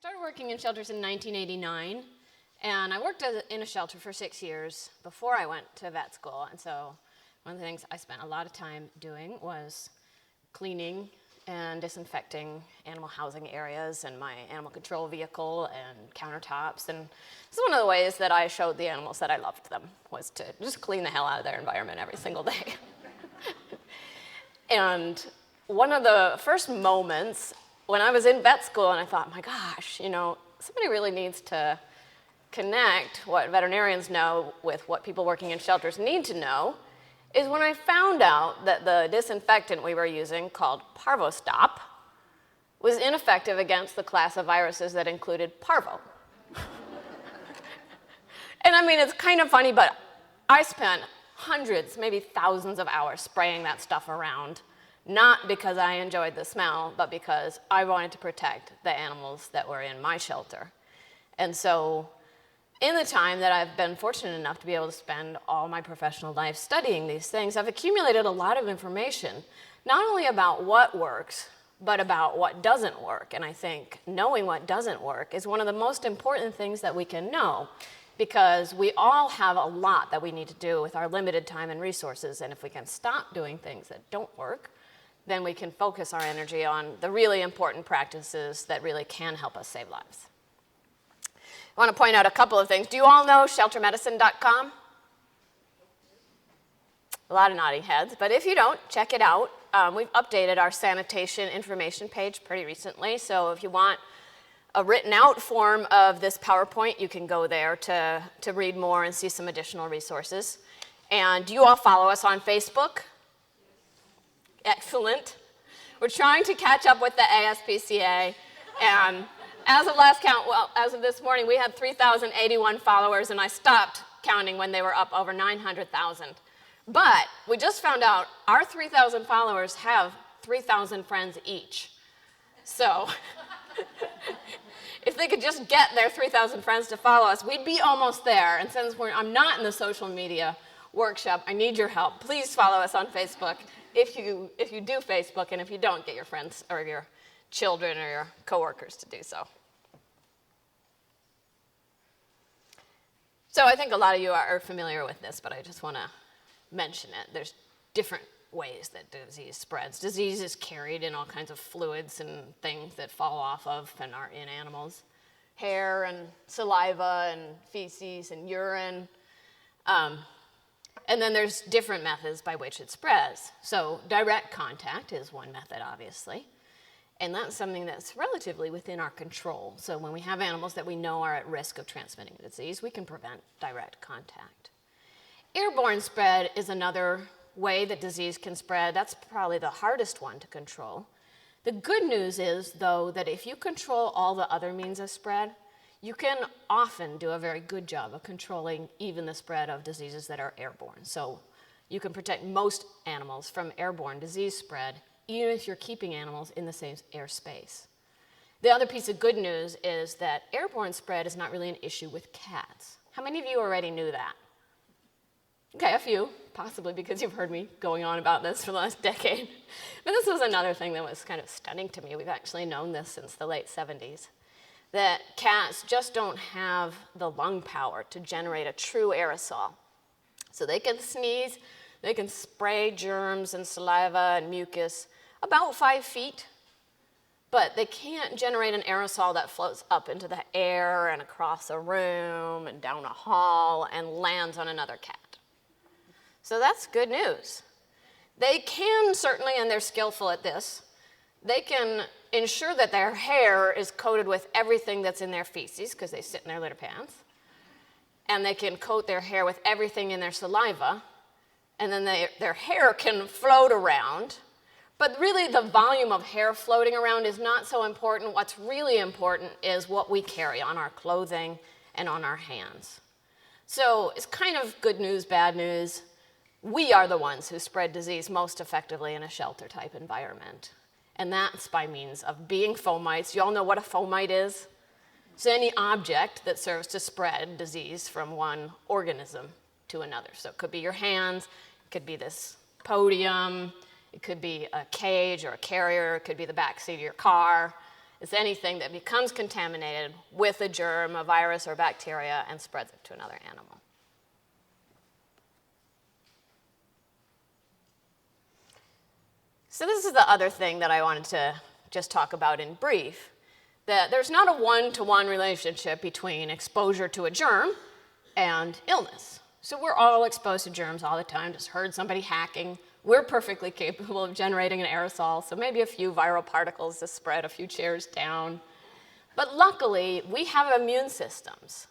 started working in shelters in 1989, and I worked in a shelter for 6 years before I went to vet school. And so one of the things I spent a lot of time doing was cleaning and disinfecting animal housing areas and my animal control vehicle and countertops. And this is one of the ways that I showed the animals that I loved them, was to just clean the hell out of their environment every single day. And one of the first moments when I was in vet school, and I thought, my gosh, somebody really needs to connect what veterinarians know with what people working in shelters need to know, is when I found out that the disinfectant we were using, called Parvostop, was ineffective against the class of viruses that included parvo. And I mean, it's kind of funny, but I spent hundreds, maybe thousands of hours spraying that stuff around, not because I enjoyed the smell, but because I wanted to protect the animals that were in my shelter. And so in the time that I've been fortunate enough to be able to spend all my professional life studying these things, I've accumulated a lot of information, not only about what works, but about what doesn't work. And I think knowing what doesn't work is one of the most important things that we can know, because we all have a lot that we need to do with our limited time and resources. And if we can stop doing things that don't work, then we can focus our energy on the really important practices that really can help us save lives. I want to point out a couple of things. Do you all know sheltermedicine.com? A lot of nodding heads, but if you don't, check it out. We've updated our sanitation information page pretty recently, so if you want a written out form of this PowerPoint, you can go there to read more and see some additional resources. And do you all follow us on Facebook? Excellent. We're trying to catch up with the ASPCA, and as of last count, well, as of this morning, we had 3,081 followers, and I stopped counting when they were up over 900,000. But we just found out our 3,000 followers have 3,000 friends each. So if they could just get their 3,000 friends to follow us, we'd be almost there. And since I'm not in the social media workshop, I need your help. Please follow us on Facebook if you do Facebook, and if you don't, get your friends or your children or your coworkers to do so. So I think a lot of you are familiar with this, but I just want to mention it. There's different ways that disease spreads. Disease is carried in all kinds of fluids and things that fall off of and are in animals. Hair and saliva and feces and urine. And then there's different methods by which it spreads. So direct contact is one method, obviously. And that's something that's relatively within our control. So when we have animals that we know are at risk of transmitting a disease, we can prevent direct contact. Airborne spread is another way that disease can spread. That's probably the hardest one to control. The good news is, though, that if you control all the other means of spread, you can often do a very good job of controlling even the spread of diseases that are airborne. So you can protect most animals from airborne disease spread, even if you're keeping animals in the same airspace. The other piece of good news is that airborne spread is not really an issue with cats. How many of you already knew that? Okay, a few, possibly because you've heard me going on about this for the last decade. But this was another thing that was kind of stunning to me. We've actually known this since the late 70s, that cats just don't have the lung power to generate a true aerosol. So they can sneeze, they can spray germs and saliva and mucus about 5 feet, but they can't generate an aerosol that floats up into the air and across a room and down a hall and lands on another cat. So that's good news. They can certainly, and they're skillful at this, they can ensure that their hair is coated with everything that's in their feces, because they sit in their litter pans, and they can coat their hair with everything in their saliva, and then their hair can float around. But really, the volume of hair floating around is not so important. What's really important is what we carry on our clothing and on our hands. So it's kind of good news, bad news. We are the ones who spread disease most effectively in a shelter-type environment. And that's by means of being fomites. You all know what a fomite is? It's any object that serves to spread disease from one organism to another. So it could be your hands, it could be this podium, it could be a cage or a carrier, it could be the back seat of your car. is anything that becomes contaminated with a germ, a virus, or bacteria and spreads it to another animal. So this is the other thing that I wanted to just talk about in brief, that there's not a one-to-one relationship between exposure to a germ and illness. So we're all exposed to germs all the time. Just heard somebody hacking. We're perfectly capable of generating an aerosol, so maybe a few viral particles to spread a few chairs down. But luckily, we have immune systems,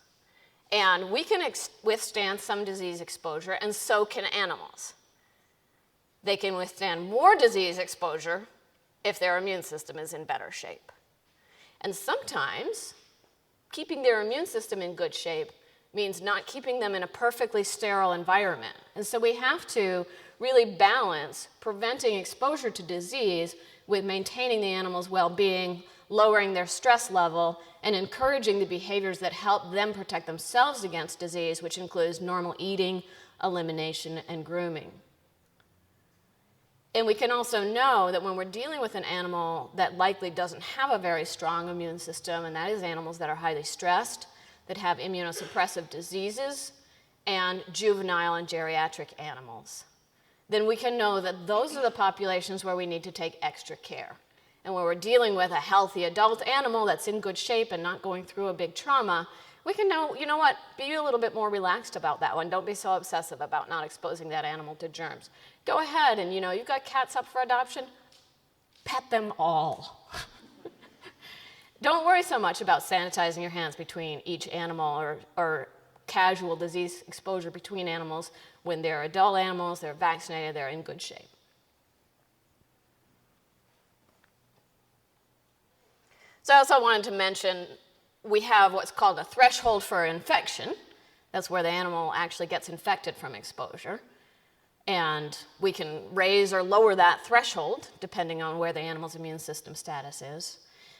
and we can withstand some disease exposure, and so can animals. They can withstand more disease exposure if their immune system is in better shape. And sometimes keeping their immune system in good shape means not keeping them in a perfectly sterile environment. And so we have to really balance preventing exposure to disease with maintaining the animal's well-being, lowering their stress level, and encouraging the behaviors that help them protect themselves against disease, which includes normal eating, elimination, and grooming. And we can also know that when we're dealing with an animal that likely doesn't have a very strong immune system, and that is animals that are highly stressed, that have immunosuppressive diseases, and juvenile and geriatric animals, then we can know that those are the populations where we need to take extra care. And when we're dealing with a healthy adult animal that's in good shape and not going through a big trauma, we can know, you know what, be a little bit more relaxed about that one. Don't be so obsessive about not exposing that animal to germs. Go ahead and, you've got cats up for adoption, pet them all. Don't worry so much about sanitizing your hands between each animal or casual disease exposure between animals. When they're adult animals, they're vaccinated, they're in good shape. So I also wanted to mention we have what's called a threshold for infection. That's where the animal actually gets infected from exposure. And we can raise or lower that threshold depending on where the animal's immune system status is.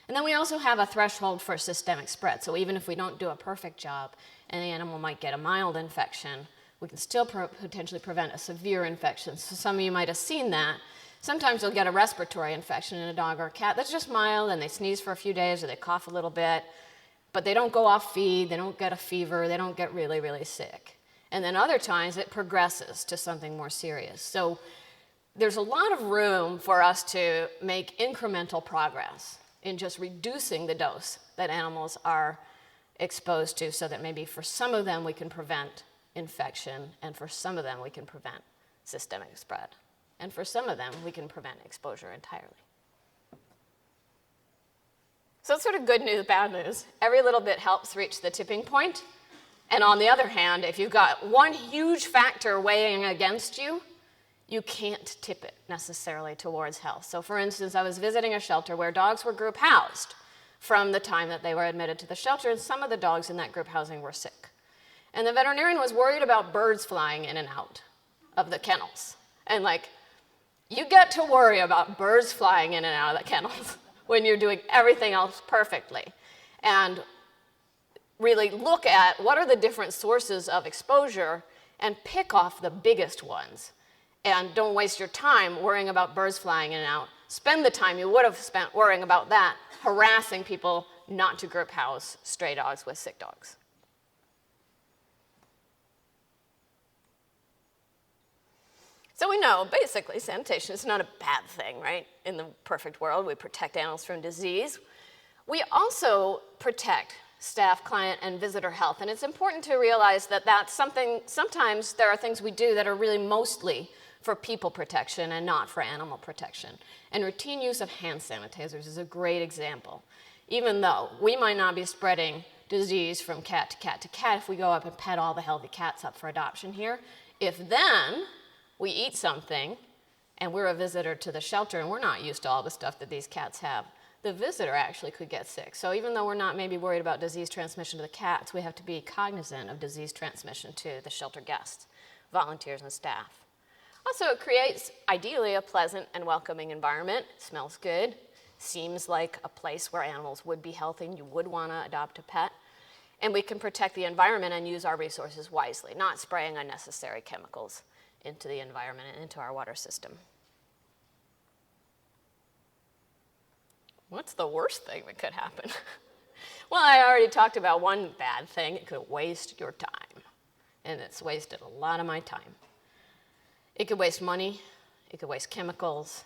And then we also have a threshold for systemic spread. So even if we don't do a perfect job and the animal might get a mild infection, we can still potentially prevent a severe infection. So some of you might have seen that. Sometimes you'll get a respiratory infection in a dog or a cat that's just mild, and they sneeze for a few days or they cough a little bit, but they don't go off feed, they don't get a fever, they don't get really, really sick. And then other times it progresses to something more serious. So there's a lot of room for us to make incremental progress in just reducing the dose that animals are exposed to, so that maybe for some of them we can prevent infection, and for some of them we can prevent systemic spread. And for some of them we can prevent exposure entirely. So it's sort of good news, bad news. Every little bit helps reach the tipping point. And on the other hand, if you've got one huge factor weighing against you, you can't tip it necessarily towards health. So for instance, I was visiting a shelter where dogs were group housed from the time that they were admitted to the shelter, and some of the dogs in that group housing were sick. And the veterinarian was worried about birds flying in and out of the kennels. And you get to worry about birds flying in and out of the kennels when you're doing everything else perfectly. And really look at what are the different sources of exposure and pick off the biggest ones. And don't waste your time worrying about birds flying in and out. Spend the time you would have spent worrying about that, harassing people not to group house stray dogs with sick dogs. So we know, basically, sanitation is not a bad thing, right? In the perfect world, we protect animals from disease. We also protect staff, client, and visitor health. And it's important to realize that that's something, sometimes there are things we do that are really mostly for people protection and not for animal protection. And routine use of hand sanitizers is a great example. Even though we might not be spreading disease from cat to cat to cat if we go up and pet all the healthy cats up for adoption here, if then we eat something and we're a visitor to the shelter and we're not used to all the stuff that these cats have, the visitor actually could get sick. So even though we're not maybe worried about disease transmission to the cats, we have to be cognizant of disease transmission to the shelter guests, volunteers, and staff. Also, it creates, ideally, a pleasant and welcoming environment. It smells good, seems like a place where animals would be healthy and you would want to adopt a pet. And we can protect the environment and use our resources wisely, not spraying unnecessary chemicals into the environment and into our water system. What's the worst thing that could happen? Well, I already talked about one bad thing. It could waste your time. And it's wasted a lot of my time. It could waste money. It could waste chemicals.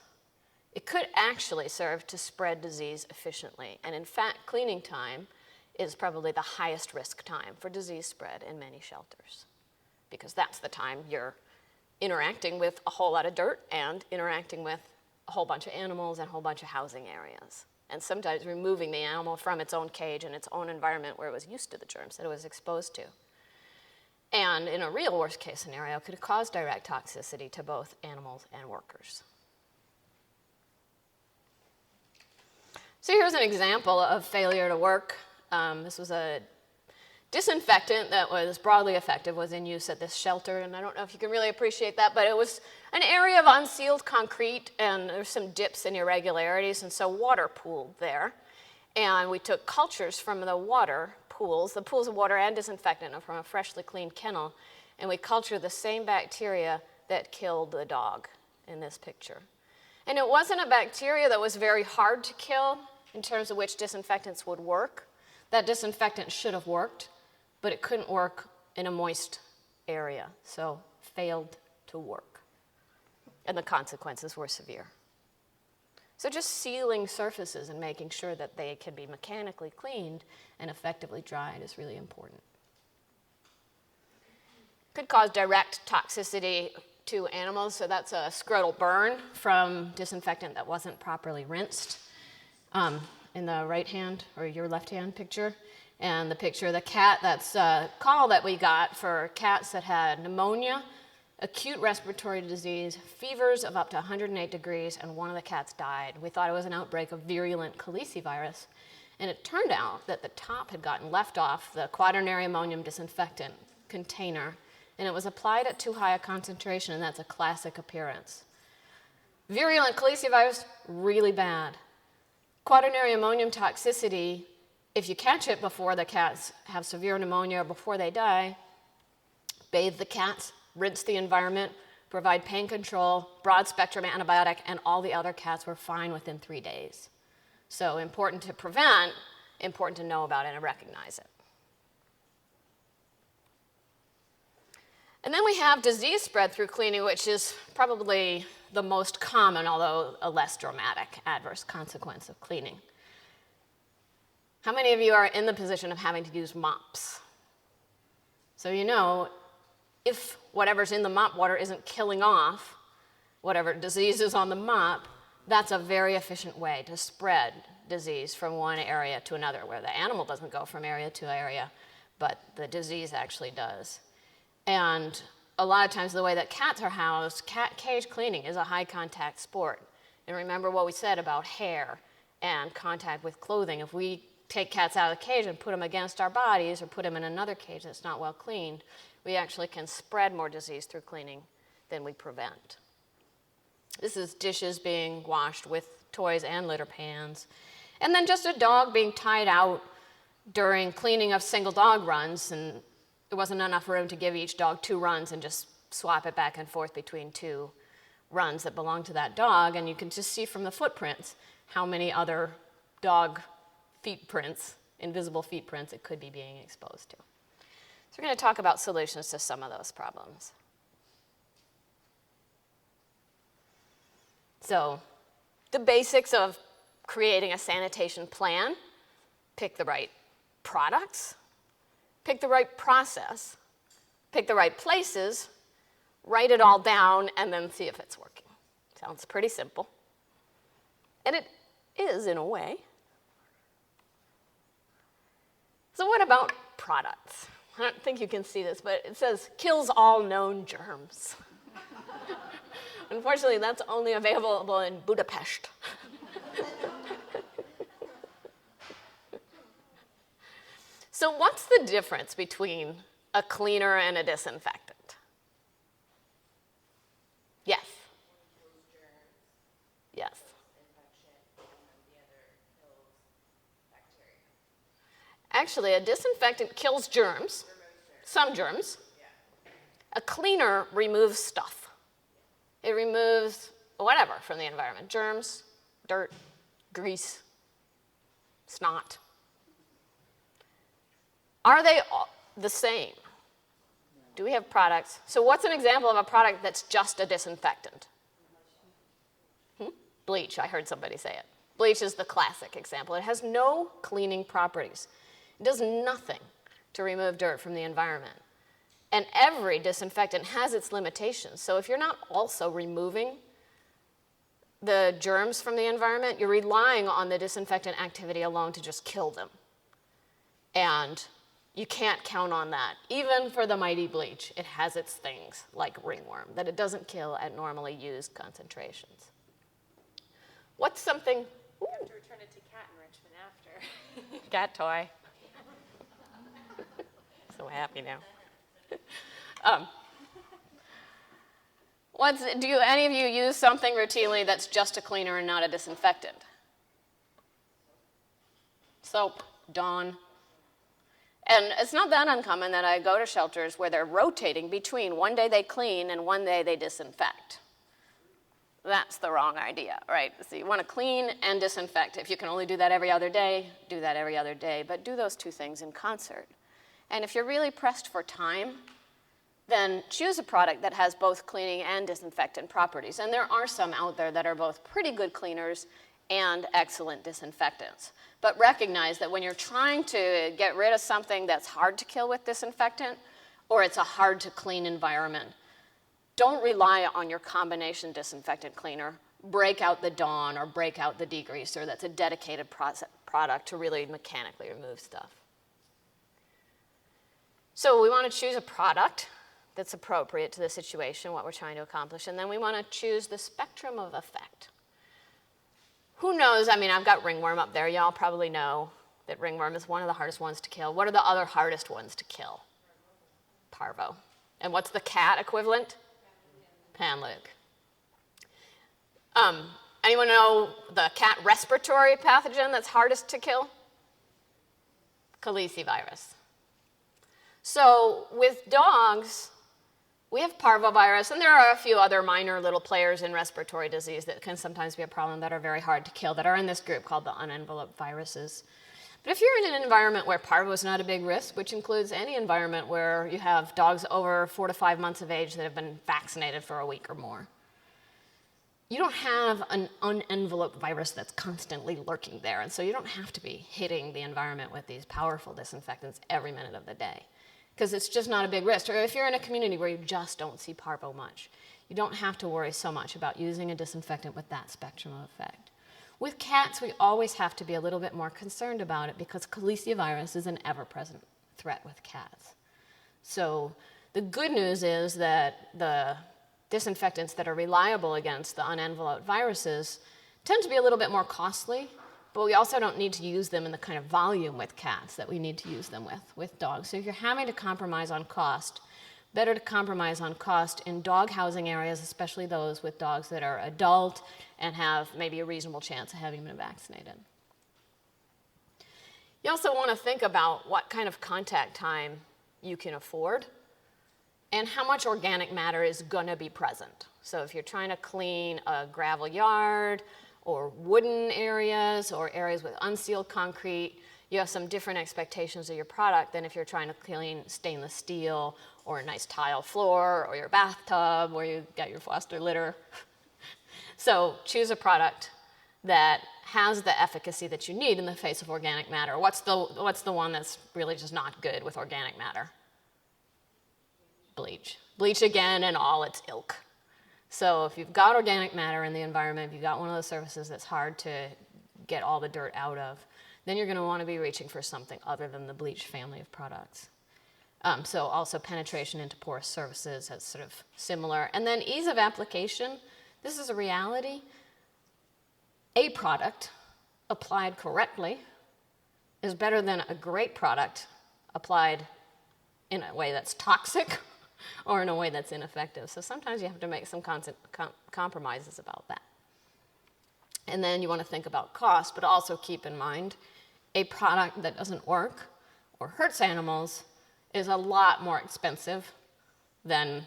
It could actually serve to spread disease efficiently. And in fact, cleaning time is probably the highest risk time for disease spread in many shelters, because that's the time you're interacting with a whole lot of dirt and interacting with a whole bunch of animals and a whole bunch of housing areas. And sometimes removing the animal from its own cage and its own environment where it was used to the germs that it was exposed to. And in a real worst case scenario, could cause direct toxicity to both animals and workers. So here's an example of failure to work. This was a disinfectant that was broadly effective, was in use at this shelter, and I don't know if you can really appreciate that, but it was an area of unsealed concrete, and there's some dips and irregularities, and so water pooled there. And we took cultures from the water pools, the pools of water and disinfectant from a freshly cleaned kennel, and we cultured the same bacteria that killed the dog in this picture. And it wasn't a bacteria that was very hard to kill in terms of which disinfectants would work. That disinfectant should have worked, but it couldn't work in a moist area, so failed to work. And the consequences were severe. So just sealing surfaces and making sure that they can be mechanically cleaned and effectively dried is really important. Could cause direct toxicity to animals, so that's a scrotal burn from disinfectant that wasn't properly rinsed. In the right hand or your left hand picture, and the picture of the cat, that's a call that we got for cats that had pneumonia, acute respiratory disease, fevers of up to 108 degrees, and one of the cats died. We thought it was an outbreak of virulent calicivirus, and it turned out that the top had gotten left off the quaternary ammonium disinfectant container, and it was applied at too high a concentration, and that's a classic appearance. Virulent calicivirus, really bad. Quaternary ammonium toxicity, if you catch it before the cats have severe pneumonia or before they die, bathe the cats, rinse the environment, provide pain control, broad spectrum antibiotic, and all the other cats were fine within 3 days. So important to prevent, important to know about it and recognize it. And then we have disease spread through cleaning, which is probably the most common, although a less dramatic adverse consequence of cleaning. How many of you are in the position of having to use mops? So you know, if whatever's in the mop water isn't killing off whatever disease is on the mop, that's a very efficient way to spread disease from one area to another, where the animal doesn't go from area to area, but the disease actually does. And a lot of times the way that cats are housed, cat cage cleaning is a high contact sport. And remember what we said about hair and contact with clothing. If we take cats out of the cage and put them against our bodies or put them in another cage that's not well cleaned, we actually can spread more disease through cleaning than we prevent. This is dishes being washed with toys and litter pans. And then just a dog being tied out during cleaning of single dog runs, and there wasn't enough room to give each dog 2 runs and just swap it back and forth between 2 runs that belong to that dog. And you can just see from the footprints how many other dog feet prints, invisible feet prints, it could be being exposed to. So we're going to talk about solutions to some of those problems. So the basics of creating a sanitation plan: pick the right products, pick the right process, pick the right places, write it all down, and then see if it's working. Sounds pretty simple. And it is, in a way. So what about products? I don't think you can see this, but it says kills all known germs. Unfortunately, that's only available in Budapest. So what's the difference between a cleaner and a disinfectant? Yes. Yes. Actually, a disinfectant kills germs, some germs. A cleaner removes stuff. It removes whatever from the environment: germs, dirt, grease, It's not. Are they all the same? Do we have products? So what's an example of a product that's just a disinfectant? Bleach, I heard somebody say it. Bleach is the classic example. It has no cleaning properties. It does nothing to remove dirt from the environment. And every disinfectant has its limitations. So if you're not also removing the germs from the environment, you're relying on the disinfectant activity alone to just kill them. And you can't count on that. Even for the mighty bleach, it has its things, like ringworm, that it doesn't kill at normally used concentrations. What's something? You have to return it to cat enrichment after. Cat toy. So happy now. Do any of you use something routinely that's just a cleaner and not a disinfectant? Soap, Dawn. And it's not that uncommon that I go to shelters where they're rotating between one day they clean and one day they disinfect. That's the wrong idea, right? So you want to clean and disinfect. If you can only do that every other day, do that every other day, but do those two things in concert. And if you're really pressed for time, then choose a product that has both cleaning and disinfectant properties. And there are some out there that are both pretty good cleaners and excellent disinfectants. But recognize that when you're trying to get rid of something that's hard to kill with disinfectant, or it's a hard to clean environment, don't rely on your combination disinfectant cleaner. Break out the Dawn or break out the degreaser. That's a dedicated product to really mechanically remove stuff. So we want to choose a product that's appropriate to the situation, what we're trying to accomplish, and then we want to choose the spectrum of effect. Who knows? I mean, I've got ringworm up there. Y'all probably know that ringworm is one of the hardest ones to kill. What are the other hardest ones to kill? Parvo. And what's the cat equivalent? Panleuk. Anyone know the cat respiratory pathogen that's hardest to kill? Calicivirus. So with dogs, we have parvovirus, and there are a few other minor little players in respiratory disease that can sometimes be a problem that are very hard to kill that are in this group called the unenveloped viruses. But if you're in an environment where parvo is not a big risk, which includes any environment where you have dogs over 4 to 5 months of age that have been vaccinated for a week or more, you don't have an unenveloped virus that's constantly lurking there. And so you don't have to be hitting the environment with these powerful disinfectants every minute of the day, because it's just not a big risk. Or if you're in a community where you just don't see parvo much, you don't have to worry so much about using a disinfectant with that spectrum of effect. With cats, we always have to be a little bit more concerned about it because calicivirus is an ever-present threat with cats. So the good news is that the disinfectants that are reliable against the unenveloped viruses tend to be a little bit more costly, but we also don't need to use them in the kind of volume with cats that we need to use them with dogs. So if you're having to compromise on cost, better to compromise on cost in dog housing areas, especially those with dogs that are adult and have maybe a reasonable chance of having been vaccinated. You also want to think about what kind of contact time you can afford and how much organic matter is going to be present. So if you're trying to clean a gravel yard or wooden areas or areas with unsealed concrete, you have some different expectations of your product than if you're trying to clean stainless steel or a nice tile floor or your bathtub where you got your Foster litter. So choose a product that has the efficacy that you need in the face of organic matter. What's the one that's really just not good with organic matter? Bleach. Bleach again and all its ilk. So if you've got organic matter in the environment, if you've got one of those surfaces that's hard to get all the dirt out of, then you're going to want to be reaching for something other than the bleach family of products. So also penetration into porous surfaces is sort of similar. And then ease of application. This is a reality. A product applied correctly is better than a great product applied in a way that's toxic or in a way that's ineffective. So sometimes you have to make some compromises about that. And then you want to think about cost, but also keep in mind a product that doesn't work or hurts animals is a lot more expensive than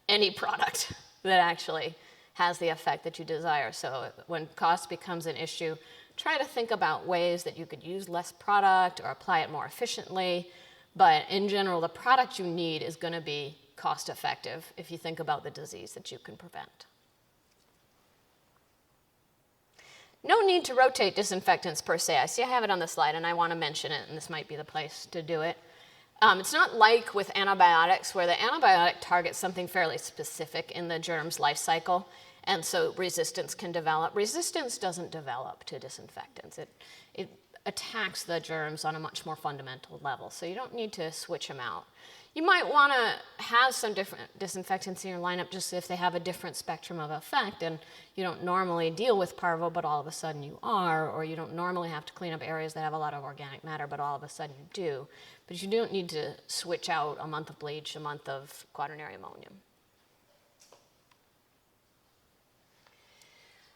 any product that actually has the effect that you desire. So when cost becomes an issue, try to think about ways that you could use less product or apply it more efficiently. But in general, the product you need is going to be cost effective if you think about the disease that you can prevent. No need to rotate disinfectants per se. I see I have it on the slide and I want to mention it, and this might be the place to do it. It's not like with antibiotics where the antibiotic targets something fairly specific in the germ's life cycle, and so resistance can develop. Resistance doesn't develop to disinfectants. It attacks the germs on a much more fundamental level, so you don't need to switch them out. You might want to have some different disinfectants in your lineup just if they have a different spectrum of effect, and you don't normally deal with parvo, but all of a sudden you are, or you don't normally have to clean up areas that have a lot of organic matter, but all of a sudden you do. But you don't need to switch out a month of bleach, a month of quaternary ammonium.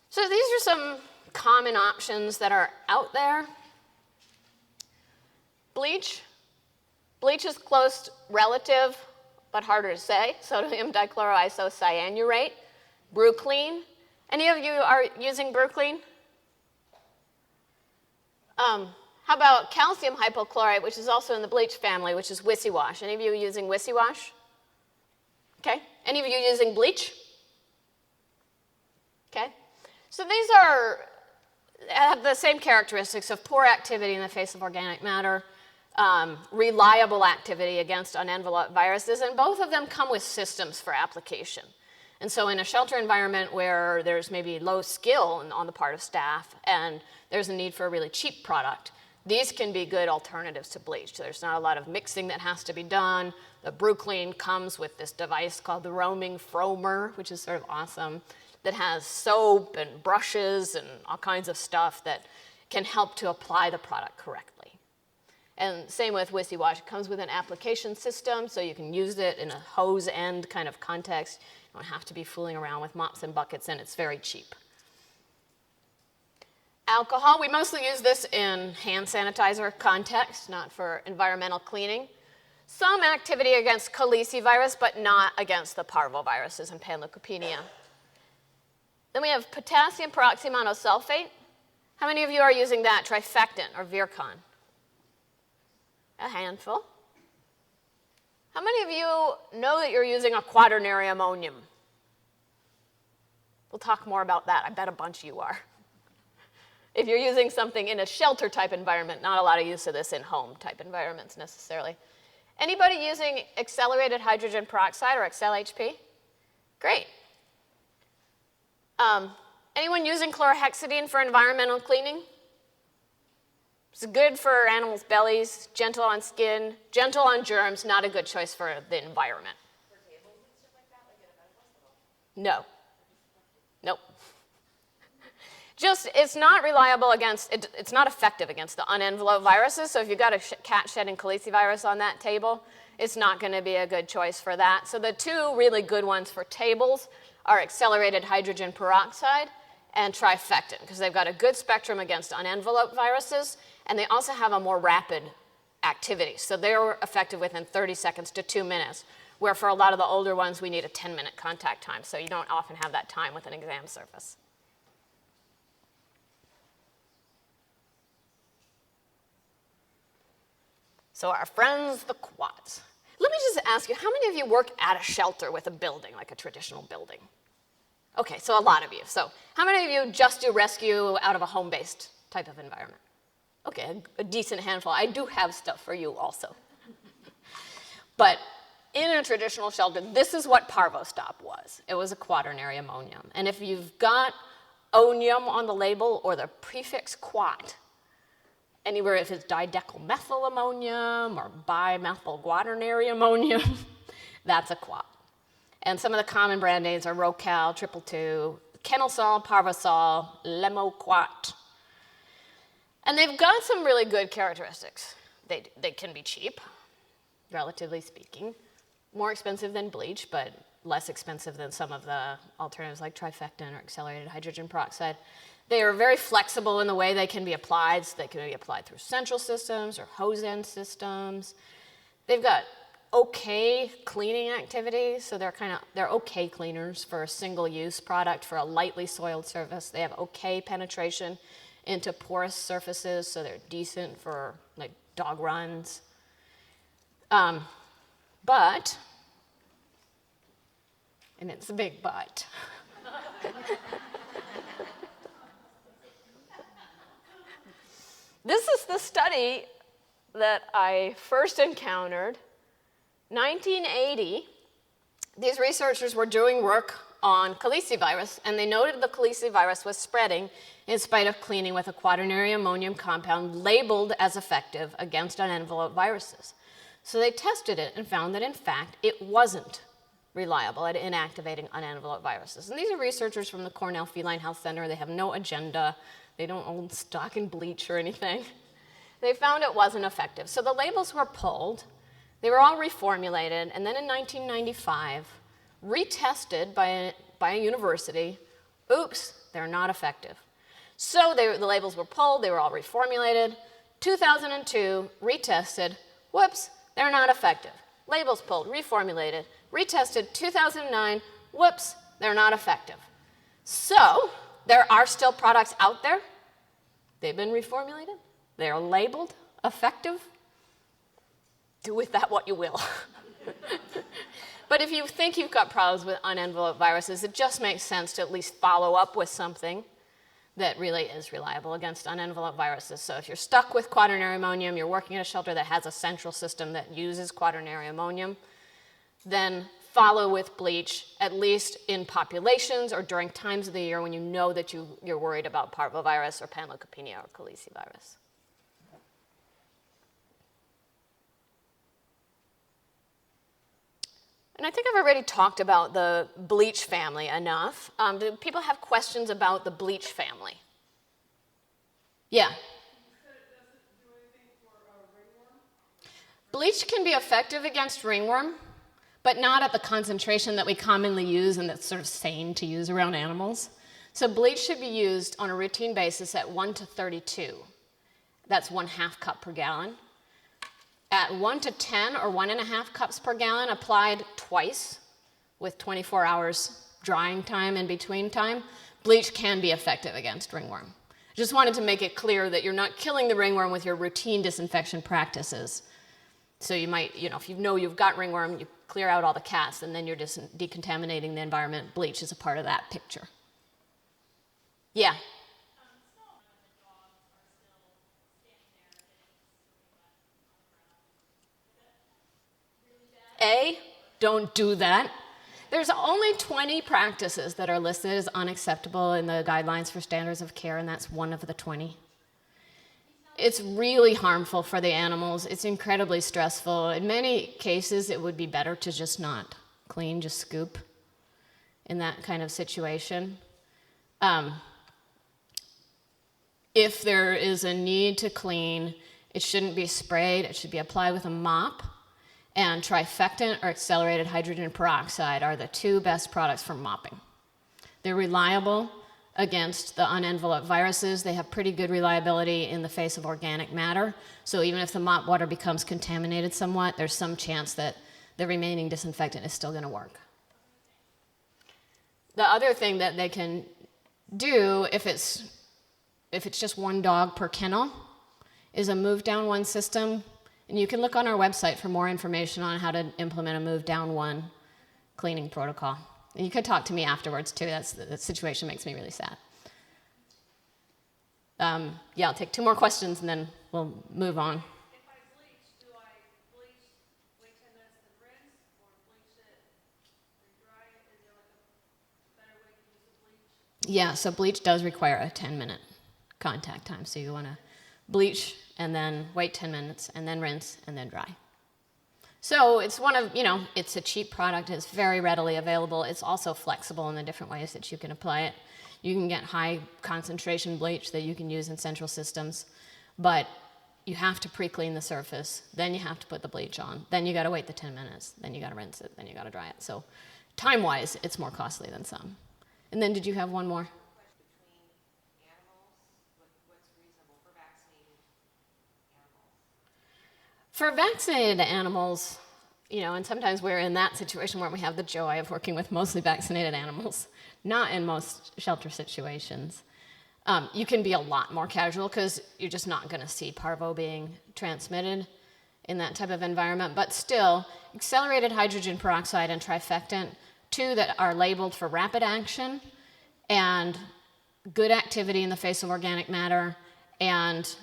So these are some common options that are out there. Bleach. Bleach is close relative, but harder to say. Sodium dichloroisocyanurate. Brooklyn. Any of you are using Brooklyn? How about calcium hypochlorite, which is also in the bleach family, which is Wissi-Wash? Any of you using Wissi-Wash? Okay. Any of you using bleach? Okay. So these have the same characteristics of poor activity in the face of organic matter, reliable activity against unenveloped viruses, and both of them come with systems for application. And so in a shelter environment where there's maybe low skill on the part of staff and there's a need for a really cheap product, these can be good alternatives to bleach. There's not a lot of mixing that has to be done. The Brooklyn comes with this device called the roaming Fromer, which is sort of awesome, that has soap and brushes and all kinds of stuff that can help to apply the product correctly. And same with Wissi-Wash. It comes with an application system, so you can use it in a hose end kind of context. You don't have to be fooling around with mops and buckets, and it's very cheap. Alcohol, we mostly use this in hand sanitizer context, not for environmental cleaning. Some activity against calicivirus, but not against the parvoviruses and panleukopenia. Then we have potassium peroxymonosulfate. How many of you are using that, trifectant or Virkon? A handful. How many of you know that you're using a quaternary ammonium? We'll talk more about that. I bet a bunch of you are. If you're using something in a shelter type environment, not a lot of use of this in home type environments necessarily. Anybody using accelerated hydrogen peroxide or XLHP? Great. Anyone using chlorhexidine for environmental cleaning? It's good for animals' bellies, gentle on skin, gentle on germs, not a good choice for the environment. For tables and stuff like that, like at a medical hospital? No. Nope. It's not reliable against, it's not effective against the unenveloped viruses, so if you've got a cat shedding calicivirus on that table, it's not going to be a good choice for that. So the two really good ones for tables are accelerated hydrogen peroxide and trifectant, because they've got a good spectrum against unenveloped viruses, and they also have a more rapid activity. So they're effective within 30 seconds to 2 minutes, where for a lot of the older ones, we need a 10-minute contact time, so you don't often have that time with an exam surface. So our friends, the quats. Let me just ask you, how many of you work at a shelter with a building, like a traditional building? Okay, so a lot of you. So how many of you just do rescue out of a home-based type of environment? Okay, a decent handful. I do have stuff for you also. But in a traditional shelter, this is what Parvostop was. It was a quaternary ammonium. And if you've got onium on the label or the prefix quat, anywhere if it's didecyl ammonium or bimethyl quaternary ammonium, that's a quat. And some of the common brand names are Rocal, 222, Kenalsol, Parvosol, Lemoquat. And they've got some really good characteristics. They can be cheap, relatively speaking, more expensive than bleach, but less expensive than some of the alternatives like trifectant or accelerated hydrogen peroxide. They are very flexible in the way they can be applied. So they can be applied through central systems or hose end systems. They've got okay cleaning activity, so they're okay cleaners for a single-use product for a lightly soiled surface. They have okay penetration into porous surfaces, so they're decent for like dog runs. But, and it's a big but, this is the study that I first encountered. 1980, these researchers were doing work on calicivirus, and they noted the calicivirus was spreading in spite of cleaning with a quaternary ammonium compound labeled as effective against unenveloped viruses. So they tested it and found that, in fact, it wasn't reliable at inactivating unenveloped viruses. And these are researchers from the Cornell Feline Health Center. They have no agenda. They don't own stock in bleach or anything. They found it wasn't effective. So the labels were pulled. They were all reformulated, and then in 1995, retested by a university. Oops, they're not effective. So the labels were pulled, they were all reformulated. 2002, retested. Whoops, they're not effective. Labels pulled, reformulated, retested. 2009, whoops, they're not effective. So there are still products out there. They've been reformulated. They're labeled effective. Do with that what you will. But if you think you've got problems with unenveloped viruses, it just makes sense to at least follow up with something that really is reliable against unenveloped viruses. So if you're stuck with quaternary ammonium, you're working at a shelter that has a central system that uses quaternary ammonium, then follow with bleach, at least in populations or during times of the year when you know that you're worried about parvovirus or panleukopenia or calicivirus. And I think I've already talked about the bleach family enough. Do people have questions about the bleach family? Yeah. Bleach can be effective against ringworm, but not at the concentration that we commonly use and that's sort of sane to use around animals. So bleach should be used on a routine basis at 1 to 32. That's 1/2 cup per gallon. At 1 to 10 or 1.5 cups per gallon applied twice with 24 hours drying time in between time, bleach can be effective against ringworm. I just wanted to make it clear that you're not killing the ringworm with your routine disinfection practices. So you might, if you know you've got ringworm, you clear out all the cats and then you're decontaminating the environment. Bleach is a part of that picture. Yeah. Don't do that. There's only 20 practices that are listed as unacceptable in the guidelines for standards of care, and that's one of the 20. It's really harmful for the animals. It's incredibly stressful. In many cases, it would be better to just not clean, just scoop in that kind of situation. If there is a need to clean, it shouldn't be sprayed. It should be applied with a mop. And trifectant or accelerated hydrogen peroxide are the two best products for mopping. They're reliable against the unenveloped viruses. They have pretty good reliability in the face of organic matter. So even if the mop water becomes contaminated somewhat, there's some chance that the remaining disinfectant is still going to work. The other thing that they can do if it's just one dog per kennel is a move down one system. And you can look on our website for more information on how to implement a move down one cleaning protocol. And you could talk to me afterwards too. That situation makes me really sad. I'll take 2 more questions and then we'll move on. If I bleach, do I bleach, wait 10 minutes and rinse, or bleach it, re-dry it? Is there like a better way to use the bleach? Yeah, so bleach does require a 10-minute contact time. So you want to bleach and then wait 10 minutes and then rinse and then dry. So it's it's a cheap product. It's very readily available. It's also flexible in the different ways that you can apply it. You can get high concentration bleach that you can use in central systems, but you have to pre-clean the surface. Then you have to put the bleach on. Then you got to wait the 10 minutes. Then you got to rinse it. Then you got to dry it. So time-wise, it's more costly than some. And then did you have one more? For vaccinated animals, and sometimes we're in that situation where we have the joy of working with mostly vaccinated animals, not in most shelter situations. You can be a lot more casual because you're just not going to see parvo being transmitted in that type of environment. But still, accelerated hydrogen peroxide and trifectant, two that are labeled for rapid action and good activity in the face of organic matter and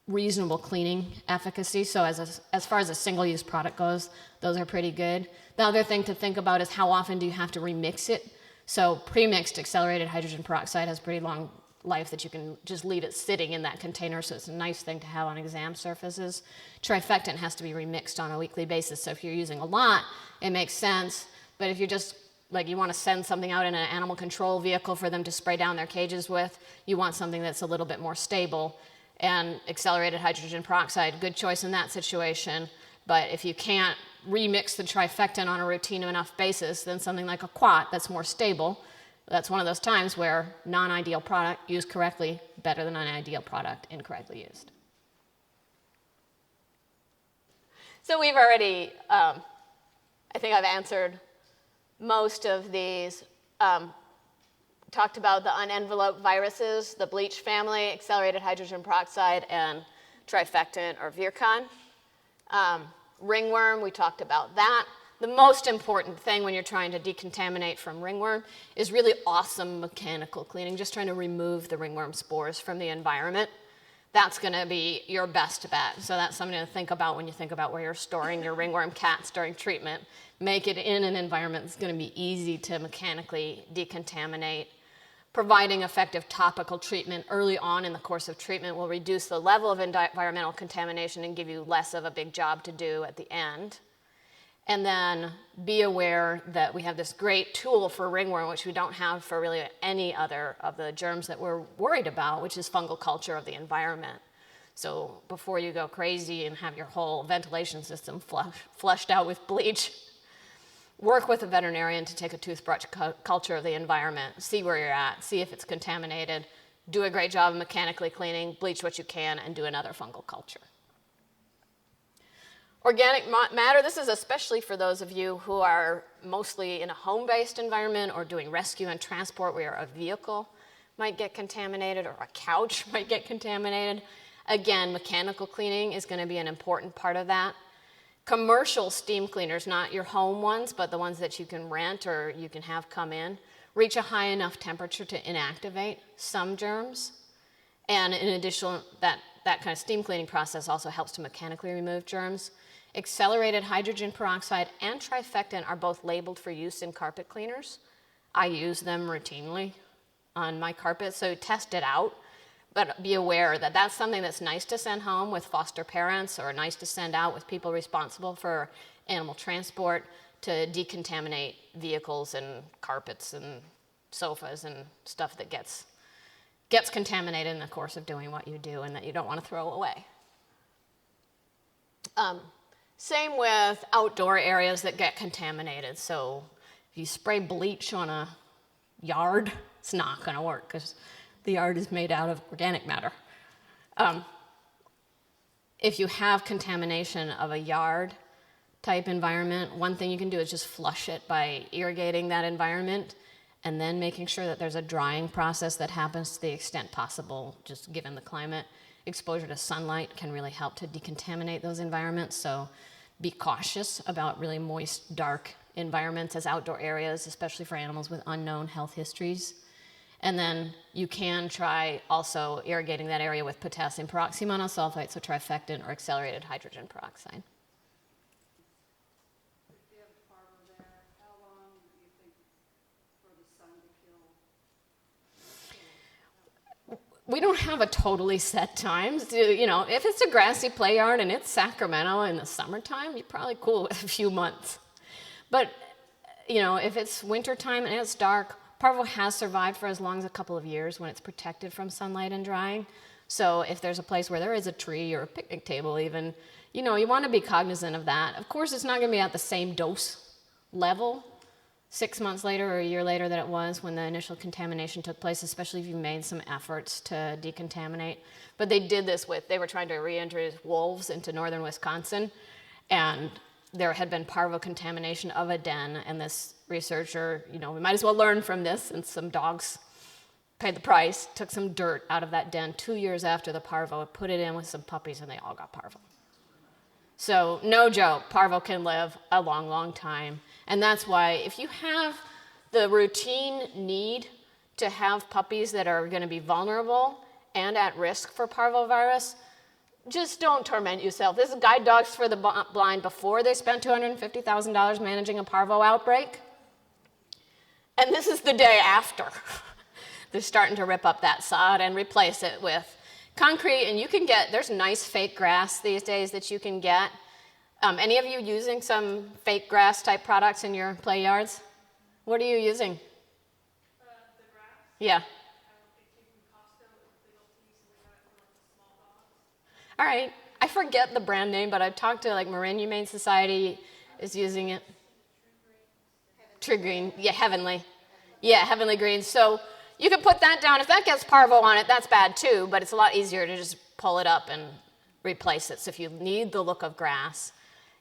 reasonable cleaning efficacy. So as far as a single-use product goes, those are pretty good. The other thing to think about is how often do you have to remix it? So pre-mixed accelerated hydrogen peroxide has pretty long life that you can just leave it sitting in that container, so it's a nice thing to have on exam surfaces. Trifectant has to be remixed on a weekly basis, so if you're using a lot, it makes sense. But if you're just like you want to send something out in an animal control vehicle for them to spray down their cages with, you want something that's a little bit more stable. And accelerated hydrogen peroxide, good choice in that situation. But if you can't remix the trifectant on a routine enough basis, then something like a quat that's more stable, that's one of those times where non-ideal product used correctly, better than an ideal product incorrectly used. So we've already, I think I've answered most of these. Talked about the unenveloped viruses, the bleach family, accelerated hydrogen peroxide, and trifectant or Virkon. Ringworm, we talked about that. The most important thing when you're trying to decontaminate from ringworm is really awesome mechanical cleaning, just trying to remove the ringworm spores from the environment. That's going to be your best bet. So that's something to think about when you think about where you're storing your ringworm cats during treatment. Make it in an environment that's going to be easy to mechanically decontaminate. Providing effective topical treatment early on in the course of treatment will reduce the level of environmental contamination and give you less of a big job to do at the end. And then be aware that we have this great tool for ringworm, which we don't have for really any other of the germs that we're worried about, which is fungal culture of the environment. So before you go crazy and have your whole ventilation system flushed out with bleach, work with a veterinarian to take a toothbrush culture of the environment, see where you're at, see if it's contaminated, do a great job of mechanically cleaning, bleach what you can, and do another fungal culture. Organic matter, this is especially for those of you who are mostly in a home-based environment or doing rescue and transport where a vehicle might get contaminated or a couch might get contaminated. Again, mechanical cleaning is going to be an important part of that. Commercial steam cleaners, not your home ones, but the ones that you can rent or you can have come in, reach a high enough temperature to inactivate some germs. And in addition, that kind of steam cleaning process also helps to mechanically remove germs. Accelerated hydrogen peroxide and trifectant are both labeled for use in carpet cleaners. I use them routinely on my carpet, so test it out. But be aware that that's something that's nice to send home with foster parents or nice to send out with people responsible for animal transport to decontaminate vehicles and carpets and sofas and stuff that gets contaminated in the course of doing what you do and that you don't want to throw away. Same with outdoor areas that get contaminated. So if you spray bleach on a yard, it's not going to work because the yard is made out of organic matter. If you have contamination of a yard type environment, one thing you can do is just flush it by irrigating that environment and then making sure that there's a drying process that happens to the extent possible, just given the climate. Exposure to sunlight can really help to decontaminate those environments, so be cautious about really moist, dark environments as outdoor areas, especially for animals with unknown health histories. And then you can try also irrigating that area with potassium peroxymonosulfate, so trifectant or accelerated hydrogen peroxide. If you have parvo there, how long do you think for the sun to kill? We don't have a totally set time. You know, if it's a grassy play yard and it's Sacramento in the summertime, you're probably cool with a few months. But, you know, if it's wintertime and it's dark, parvo has survived for as long as a couple of years when it's protected from sunlight and drying. So if there's a place where there is a tree or a picnic table even, you know, you want to be cognizant of that. Of course, it's not going to be at the same dose level 6 months later or a year later that it was when the initial contamination took place, especially if you made some efforts to decontaminate. But they did this they were trying to reintroduce wolves into northern Wisconsin, and there had been parvo contamination of a den, and this researcher, you know, we might as well learn from this, and some dogs paid the price, took some dirt out of that den 2 years after the parvo, put it in with some puppies, and they all got parvo. So no joke, parvo can live a long, long time. And that's why if you have the routine need to have puppies that are going to be vulnerable and at risk for parvovirus, just don't torment yourself. This is Guide Dogs for the Blind before they spent $250,000 managing a parvo outbreak. And this is the day after. They're starting to rip up that sod and replace it with concrete. And you can get, there's nice fake grass these days that you can get. Any of you using some fake grass type products in your play yards? What are you using? The grass. Yeah. It came from Costco with a big old piece, and we got it for like the small dogs. All right. I forget the brand name, but I've talked to like Marin Humane Society is using it. True Green. Yeah, Heavenly. Yeah, Heavenly Green. So you can put that down. If that gets parvo on it, that's bad too, but it's a lot easier to just pull it up and replace it. So if you need the look of grass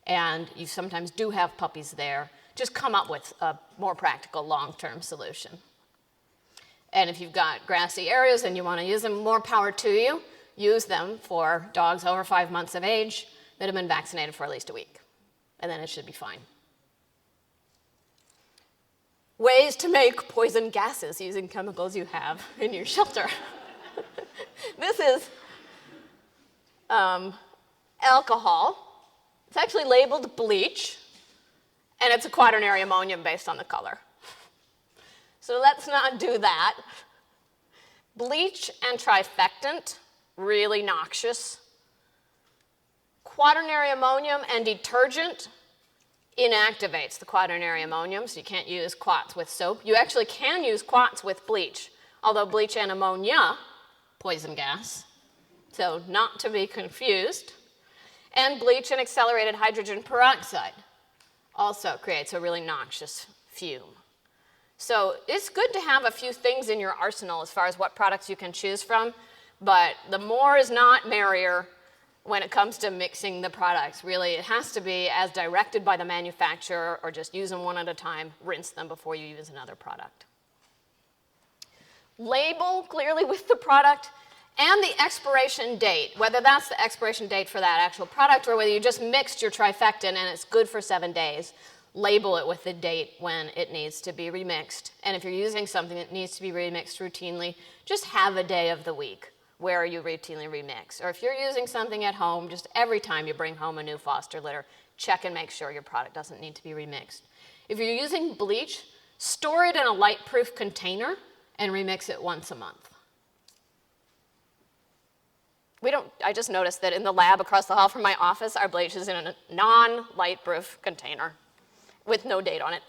and you sometimes do have puppies there, just come up with a more practical long-term solution. And if you've got grassy areas and you want to use them, more power to you. Use them for dogs over 5 months of age that have been vaccinated for at least a week. And then it should be fine. Ways to make poison gases using chemicals you have in your shelter. This is alcohol. It's actually labeled bleach, and it's a quaternary ammonium based on the color. So let's not do that. Bleach and trifectant, really noxious. Quaternary ammonium and detergent inactivates the quaternary ammonium, so you can't use quats with soap. You actually can use quats with bleach, although bleach and ammonia, poison gas, so not to be confused. And bleach and accelerated hydrogen peroxide also creates a really noxious fume. So it's good to have a few things in your arsenal as far as what products you can choose from, but the more is not merrier when it comes to mixing the products. Really, it has to be as directed by the manufacturer, or just use them one at a time, rinse them before you use another product. Label clearly with the product and the expiration date, whether that's the expiration date for that actual product or whether you just mixed your trifecta and it's good for 7 days. Label it with the date when it needs to be remixed. And if you're using something that needs to be remixed routinely, just have a day of the week where you routinely remix. Or if you're using something at home, just every time you bring home a new foster litter, check and make sure your product doesn't need to be remixed. If you're using bleach, store it in a light-proof container and remix it once a month. I just noticed that in the lab across the hall from my office, our bleach is in a non-light-proof container with no date on it.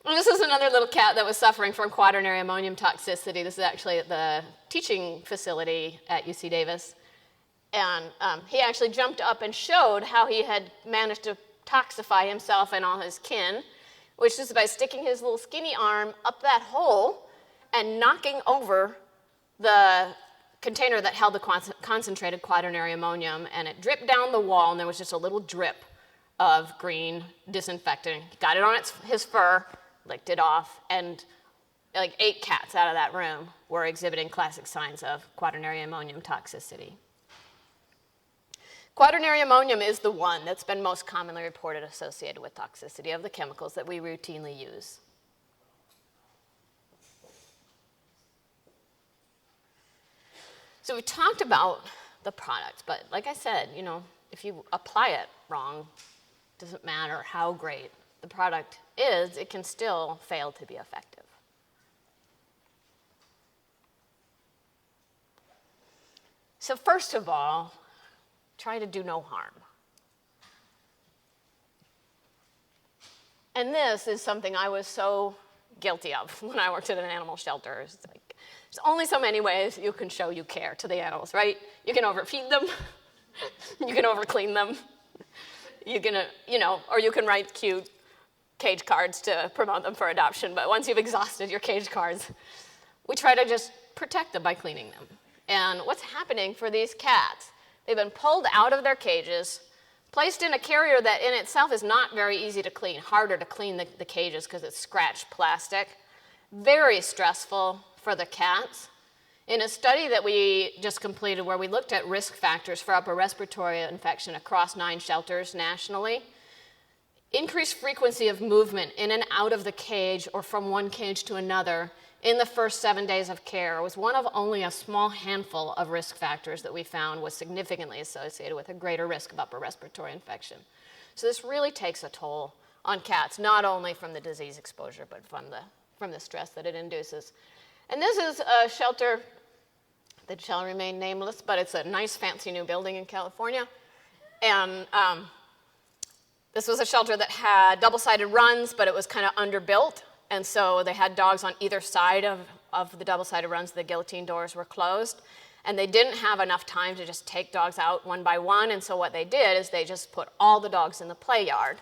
This is another little cat that was suffering from quaternary ammonium toxicity. This is actually at the teaching facility at UC Davis. And he actually jumped up and showed how he had managed to toxify himself and all his kin, which is by sticking his little skinny arm up that hole and knocking over the container that held the concentrated quaternary ammonium, and it dripped down the wall, and there was just a little drip of green disinfectant. He got it on his fur, licked it off, and like 8 cats out of that room were exhibiting classic signs of quaternary ammonium toxicity. Quaternary ammonium is the one that's been most commonly reported associated with toxicity of the chemicals that we routinely use. So we talked about the product, but like I said, if you apply it wrong, it doesn't matter how great the product is, it can still fail to be effective. So first of all, try to do no harm. And this is something I was so guilty of when I worked at an animal shelter. It's like, there's only so many ways you can show you care to the animals, right? You can overfeed them, you can overclean them, you can, or you can write cute cage cards to promote them for adoption. But once you've exhausted your cage cards, we try to just protect them by cleaning them. And what's happening for these cats? They've been pulled out of their cages, placed in a carrier that in itself is not very easy to clean, harder to clean the cages because it's scratched plastic. Very stressful for the cats. In a study that we just completed where we looked at risk factors for upper respiratory infection across 9 shelters nationally, increased frequency of movement in and out of the cage or from one cage to another in the first 7 days of care was one of only a small handful of risk factors that we found was significantly associated with a greater risk of upper respiratory infection. So this really takes a toll on cats, not only from the disease exposure, but from the stress that it induces. And this is a shelter that shall remain nameless, but it's a nice fancy new building in California. And this was a shelter that had double-sided runs, but it was kind of underbuilt. And so they had dogs on either side of the double-sided runs. The guillotine doors were closed. And they didn't have enough time to just take dogs out one by one. And so what they did is they just put all the dogs in the play yard.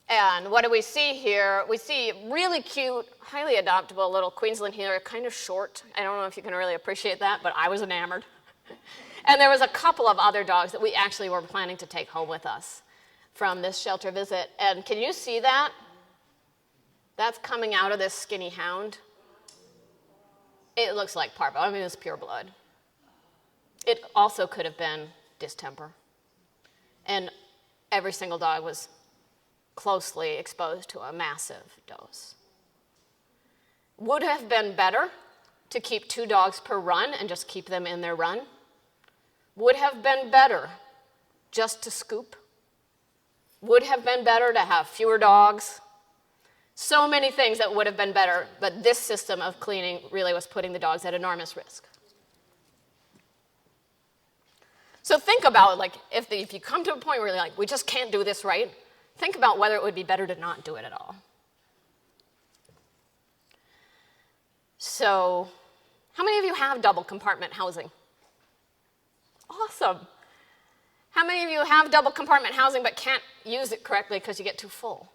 And what do we see here? We see really cute, highly adoptable little Queensland Heeler, kind of short. I don't know if you can really appreciate that, but I was enamored. And there was a couple of other dogs that we actually were planning to take home with us from this shelter visit. And can you see that? That's coming out of this skinny hound. It looks like parvo. I mean, it's pure blood. It also could have been distemper. And every single dog was closely exposed to a massive dose. Would have been better to keep 2 dogs per run and just keep them in their run. Would have been better just to scoop. Would have been better to have fewer dogs. So many things that would have been better, but this system of cleaning really was putting the dogs at enormous risk. So think about, like, if you come to a point where you're like, we just can't do this right, think about whether it would be better to not do it at all. So, how many of you have double compartment housing? Awesome. How many of you have double compartment housing but can't use it correctly because you get too full?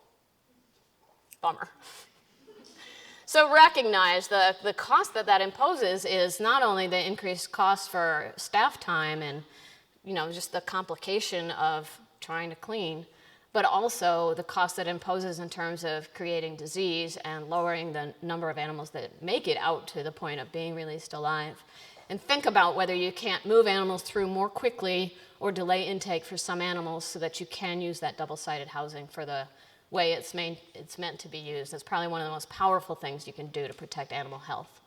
Bummer. So recognize the cost that imposes is not only the increased cost for staff time and just the complication of trying to clean, but also the cost that imposes in terms of creating disease and lowering the number of animals that make it out to the point of being released alive. And think about whether you can't move animals through more quickly or delay intake for some animals so that you can use that double-sided housing for the way it's meant to be used. It's probably one of the most powerful things you can do to protect animal health.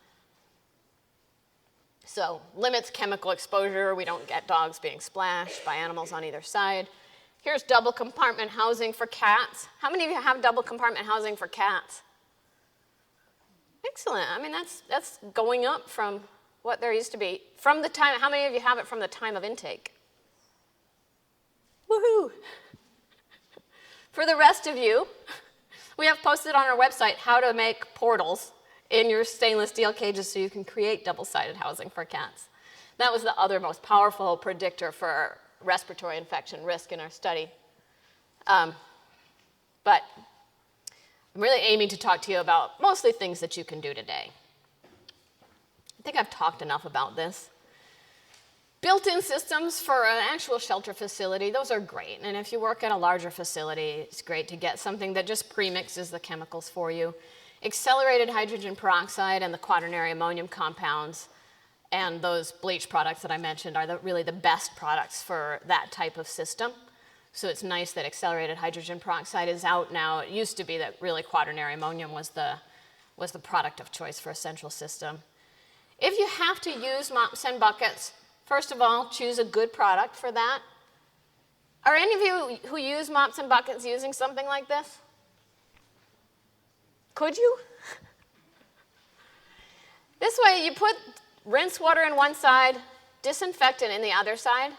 So, limits chemical exposure. We don't get dogs being splashed by animals on either side. Here's double compartment housing for cats. How many of you have double compartment housing for cats? Excellent. I mean, that's going up from what there used to be. From the time, how many of you have it from the time of intake? Woohoo! For the rest of you, we have posted on our website how to make portals in your stainless steel cages so you can create double-sided housing for cats. That was the other most powerful predictor for respiratory infection risk in our study. But I'm really aiming to talk to you about mostly things that you can do today. I think I've talked enough about this. Built-in systems for an actual shelter facility, those are great. And if you work at a larger facility, it's great to get something that just premixes the chemicals for you. Accelerated hydrogen peroxide and the quaternary ammonium compounds and those bleach products that I mentioned are really the best products for that type of system. So it's nice that accelerated hydrogen peroxide is out now. It used to be that really quaternary ammonium was the product of choice for a central system. If you have to use mops and buckets, first of all, choose a good product for that. Are any of you who use mops and buckets using something like this? Could you? This way, you put rinse water in one side, disinfectant in the other side,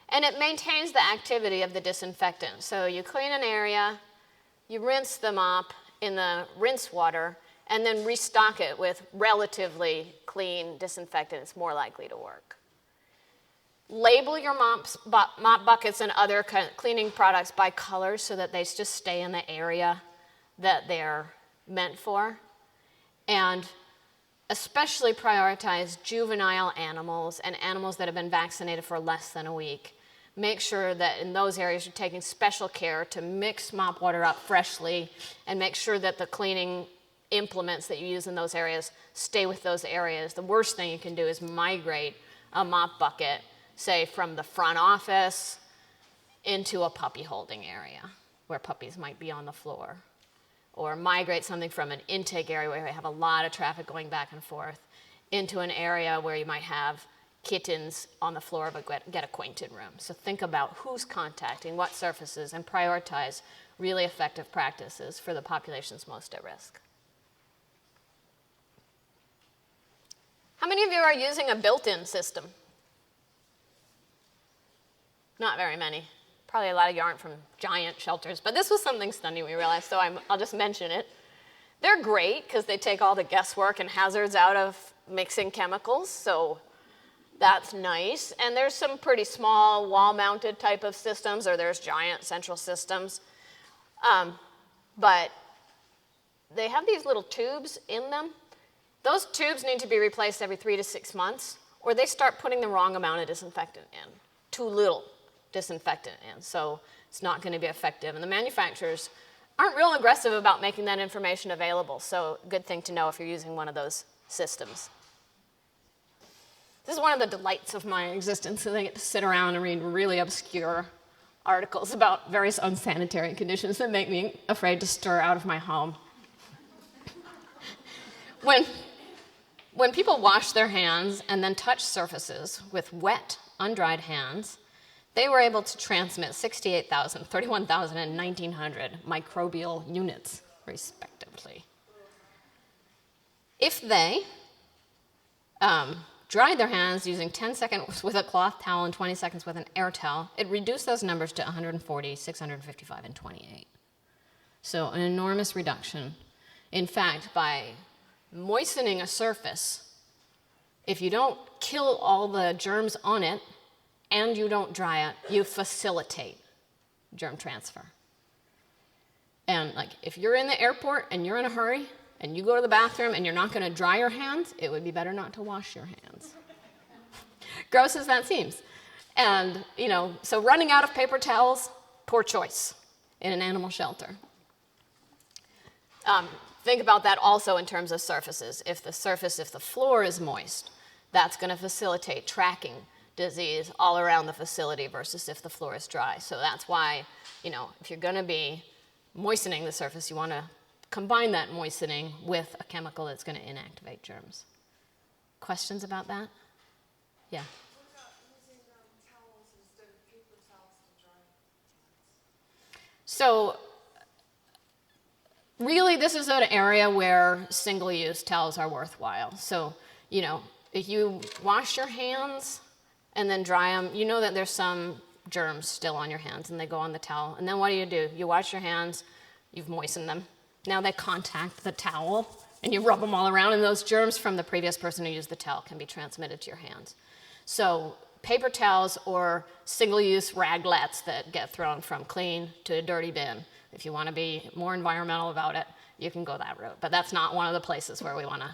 and it maintains the activity of the disinfectant. So you clean an area, you rinse the mop in the rinse water, and then restock it with relatively clean disinfectant. It's more likely to work. Label your mop buckets and other cleaning products by colors so that they just stay in the area that they're meant for. And especially prioritize juvenile animals and animals that have been vaccinated for less than a week. make sure that in those areas you're taking special care to mix mop water up freshly and make sure that the cleaning implements that you use in those areas stay with those areas. The worst thing you can do is migrate a mop bucket, say from the front office into a puppy holding area where puppies might be on the floor, or migrate something from an intake area where you have a lot of traffic going back and forth into an area where you might have kittens on the floor of a get acquainted room. So think about who's contacting, what surfaces, and prioritize really effective practices for the populations most at risk. How many of you are using a built-in system? Not very many. Probably a lot of you aren't from giant shelters, but this was something stunning we realized, so I'll just mention it. They're great because they take all the guesswork and hazards out of mixing chemicals, so that's nice. And there's some pretty small wall-mounted type of systems, or there's giant central systems. But they have these little tubes in them. Those tubes need to be replaced every 3 to 6 months, or they start putting the wrong amount of disinfectant in, too little disinfectant in, so it's not going to be effective. And the manufacturers aren't real aggressive about making that information available, so good thing to know if you're using one of those systems. This is one of the delights of my existence, that I get to sit around and read really obscure articles about various unsanitary conditions that make me afraid to stir out of my home. When people wash their hands and then touch surfaces with wet, undried hands, they were able to transmit 68,000, 31,000, and 1,900 microbial units, respectively. If they dried their hands using 10 seconds with a cloth towel and 20 seconds with an air towel, it reduced those numbers to 140, 655, and 28. So an enormous reduction. In fact, by moistening a surface, if you don't kill all the germs on it and you don't dry it, you facilitate germ transfer. And like if you're in the airport and you're in a hurry and you go to the bathroom and you're not going to dry your hands, it would be better not to wash your hands. Gross as that seems. And, so running out of paper towels, poor choice in an animal shelter. Think about that also in terms of surfaces. If the floor is moist, that's going to facilitate tracking disease all around the facility versus if the floor is dry. So that's why, if you're going to be moistening the surface, you want to combine that moistening with a chemical that's going to inactivate germs. Questions about that? Yeah. What about using towels instead of paper towels to dry? So really, this is an area where single-use towels are worthwhile. So, if you wash your hands and then dry them, you know that there's some germs still on your hands and they go on the towel. And then what do? You wash your hands, you've moistened them. Now they contact the towel and you rub them all around, and those germs from the previous person who used the towel can be transmitted to your hands. So paper towels or single-use raglets that get thrown from clean to a dirty bin. If you want to be more environmental about it, you can go that route. But that's not one of the places where we want to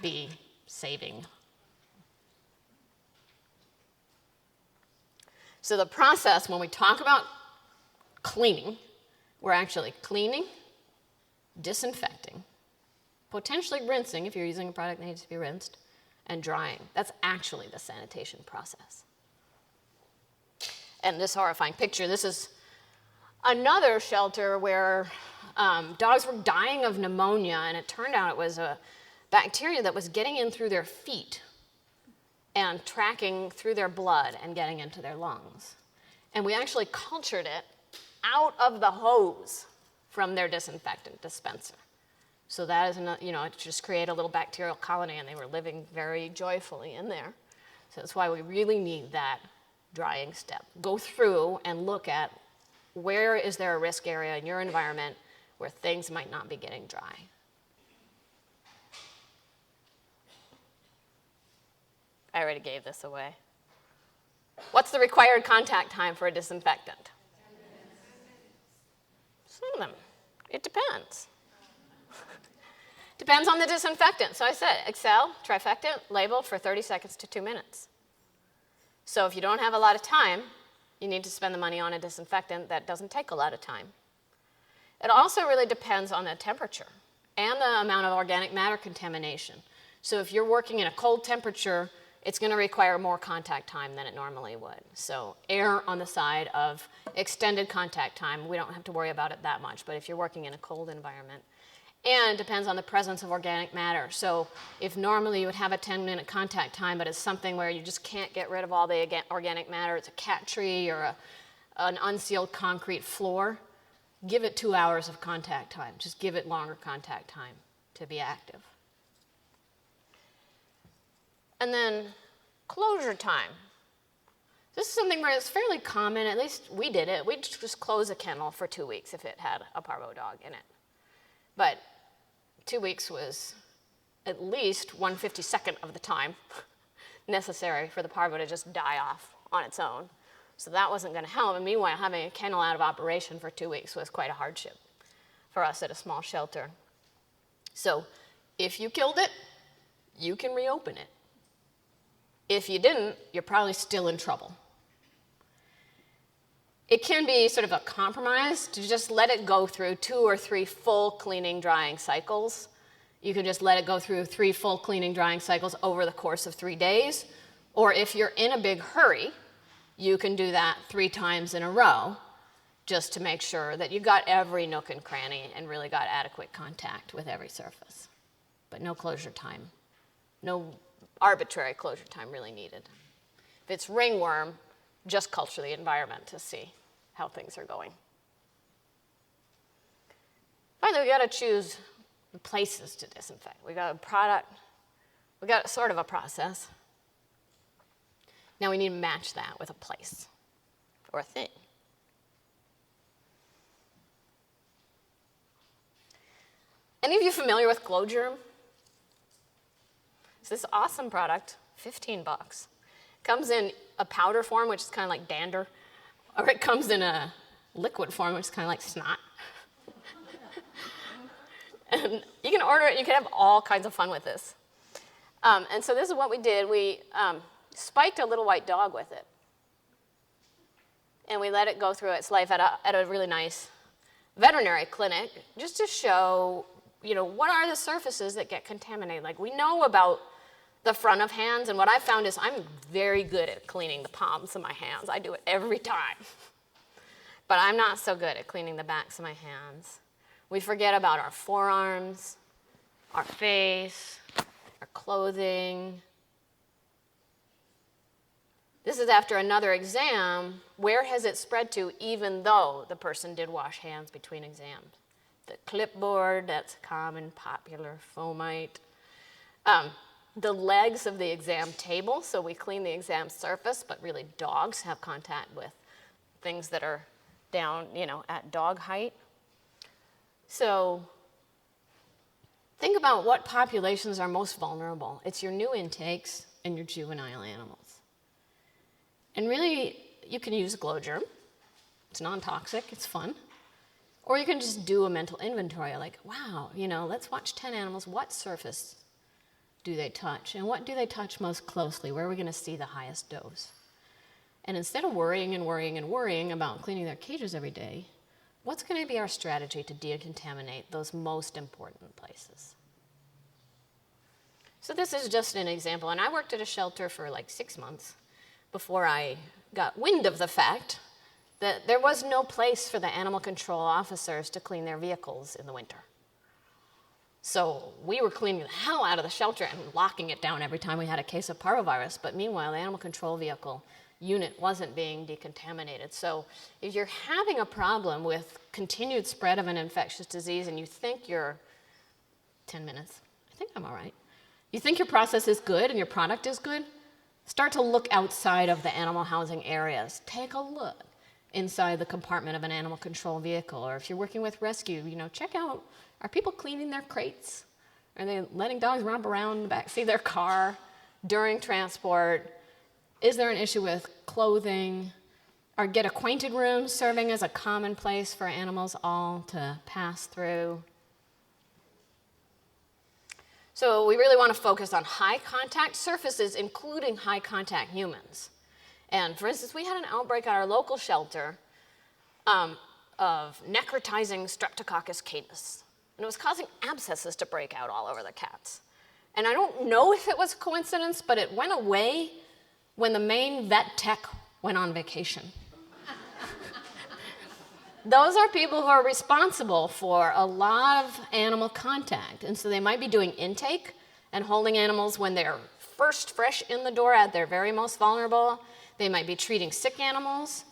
be saving. So the process, when we talk about cleaning, we're actually cleaning, disinfecting, potentially rinsing if you're using a product that needs to be rinsed, and drying. That's actually the sanitation process. And this horrifying picture, this is another shelter where dogs were dying of pneumonia, and it turned out it was a bacteria that was getting in through their feet and tracking through their blood and getting into their lungs. And we actually cultured it out of the hose from their disinfectant dispenser. So that is, it just created a little bacterial colony, and they were living very joyfully in there. So that's why we really need that drying step. Go through and look at where is there a risk area in your environment where things might not be getting dry. I already gave this away. What's the required contact time for a disinfectant? Some of them. It depends. Depends on the disinfectant. So I said, Excel, trifectant, labeled for 30 seconds to 2 minutes. So if you don't have a lot of time, you need to spend the money on a disinfectant that doesn't take a lot of time. It also really depends on the temperature and the amount of organic matter contamination. So if you're working in a cold temperature, it's going to require more contact time than it normally would. So err on the side of extended contact time. We don't have to worry about it that much, but if you're working in a cold environment. And it depends on the presence of organic matter. So if normally you would have a 10-minute contact time, but it's something where you just can't get rid of all the organic matter, it's a cat tree or an unsealed concrete floor, give it 2 hours of contact time. Just give it longer contact time to be active. And then closure time. This is something where it's fairly common, at least we did it. We'd just close a kennel for 2 weeks if it had a parvo dog in it. But 2 weeks was at least 1/52nd of the time necessary for the parvo to just die off on its own. So that wasn't going to help. And meanwhile, having a kennel out of operation for 2 weeks was quite a hardship for us at a small shelter. So if you killed it, you can reopen it. If you didn't, you're probably still in trouble. It can be sort of a compromise to just let it go through 2 or 3 full cleaning, drying cycles. You can just let it go through 3 full cleaning, drying cycles over the course of 3 days. Or if you're in a big hurry, you can do that 3 times in a row just to make sure that you got every nook and cranny and really got adequate contact with every surface. But no closure time. No arbitrary closure time really needed. If it's ringworm, just culture the environment to see how things are going. Finally, we got to choose the places to disinfect. We got a product, we got sort of a process. Now we need to match that with a place or a thing. Any of you familiar with GlowGerm? It's this awesome product, $15. Comes in a powder form, which is kind of like dander, or it comes in a liquid form, which is kind of like snot. And you can order it, you can have all kinds of fun with this. And so this is what we did. We spiked a little white dog with it. And we let it go through its life at a really nice veterinary clinic, just to show, what are the surfaces that get contaminated. Like, we know about the front of hands, and what I found is I'm very good at cleaning the palms of my hands. I do it every time. But I'm not so good at cleaning the backs of my hands. We forget about our forearms, our face, our clothing. This is after another exam. Where has it spread to, even though the person did wash hands between exams? The clipboard, that's common, popular, fomite. The legs of the exam table, so we clean the exam surface, but really dogs have contact with things that are down, at dog height. So think about what populations are most vulnerable. It's your new intakes and your juvenile animals. And really, you can use GlowGerm. It's non-toxic, it's fun. Or you can just do a mental inventory, like, wow, let's watch 10 animals. What surface do they touch? And what do they touch most closely? Where are we going to see the highest dose? And instead of worrying about cleaning their cages every day, what's going to be our strategy to decontaminate those most important places? So this is just an example. And I worked at a shelter for like 6 months before I got wind of the fact that there was no place for the animal control officers to clean their vehicles in the winter. So we were cleaning the hell out of the shelter and locking it down every time we had a case of parvovirus. But meanwhile, the animal control vehicle unit wasn't being decontaminated. So if you're having a problem with continued spread of an infectious disease and you think you're 10 minutes, I think I'm all right. You think your process is good and your product is good, start to look outside of the animal housing areas. Take a look inside the compartment of an animal control vehicle. Or if you're working with rescue, check out, are people cleaning their crates? Are they letting dogs romp around the backseat of their car during transport? Is there an issue with clothing? Are get acquainted rooms serving as a common place for animals all to pass through? So we really want to focus on high contact surfaces, including high contact humans. And for instance, we had an outbreak at our local shelter of necrotizing Streptococcus canis. And it was causing abscesses to break out all over the cats. And I don't know if it was a coincidence, but it went away when the main vet tech went on vacation. Those are people who are responsible for a lot of animal contact. And so they might be doing intake and holding animals when they're first fresh in the door at their very most vulnerable. They might be treating sick animals.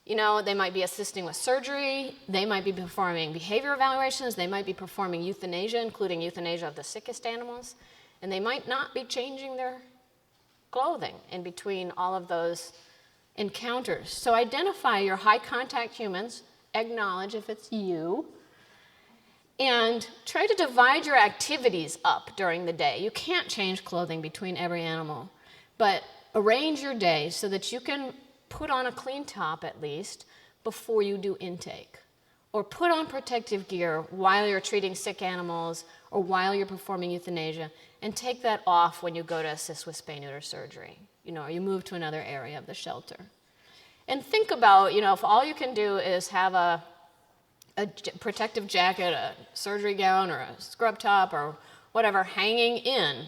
You know, they might be assisting with surgery. They might be performing behavior evaluations. They might be performing euthanasia, including euthanasia of the sickest animals. And they might not be changing their clothing in between all of those encounters. So identify your high contact humans, acknowledge if it's you, and try to divide your activities up during the day. You can't change clothing between every animal, but arrange your day so that you can put on a clean top at least before you do intake. Or put on protective gear while you're treating sick animals or while you're performing euthanasia, and take that off when you go to assist with spay-neuter surgery, you know, or you move to another area of the shelter. And think about, you know, if all you can do is have a protective jacket, a surgery gown, or a scrub top, or whatever hanging in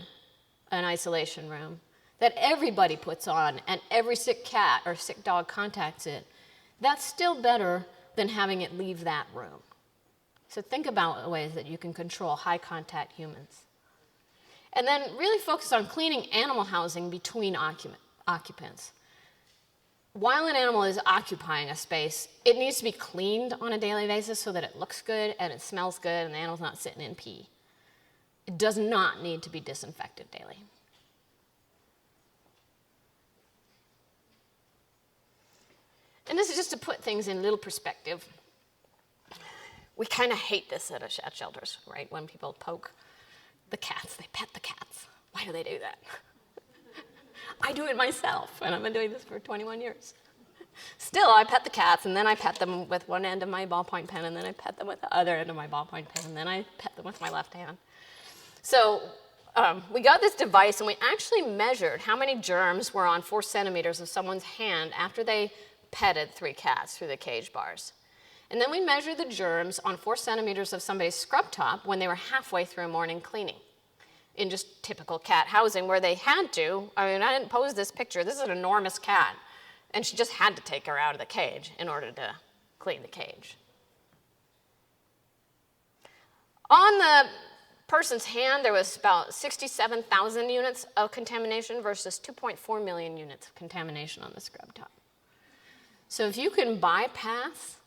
an isolation room that everybody puts on and every sick cat or sick dog contacts it, that's still better than having it leave that room. So think about ways that you can control high contact humans. And then really focus on cleaning animal housing between occupants. While an animal is occupying a space, it needs to be cleaned on a daily basis so that it looks good and it smells good and the animal's not sitting in pee. It does not need to be disinfected daily. And this is just to put things in a little perspective. We kind of hate this at shelters, right? When people poke the cats, they pet the cats. Why do they do that? I do it myself, and I've been doing this for 21 years. Still, I pet the cats, and then I pet them with one end of my ballpoint pen, and then I pet them with the other end of my ballpoint pen, and then I pet them with my left hand. So we got this device, and we actually measured how many germs were on 4 centimeters of someone's hand after they petted 3 cats through the cage bars. And then we measured the germs on 4 centimeters of somebody's scrub top when they were halfway through morning cleaning in just typical cat housing where they had to. I mean, I didn't pose this picture. This is an enormous cat, and she just had to take her out of the cage in order to clean the cage. On the person's hand, there was about 67,000 units of contamination versus 2.4 million units of contamination on the scrub top. So if you can bypass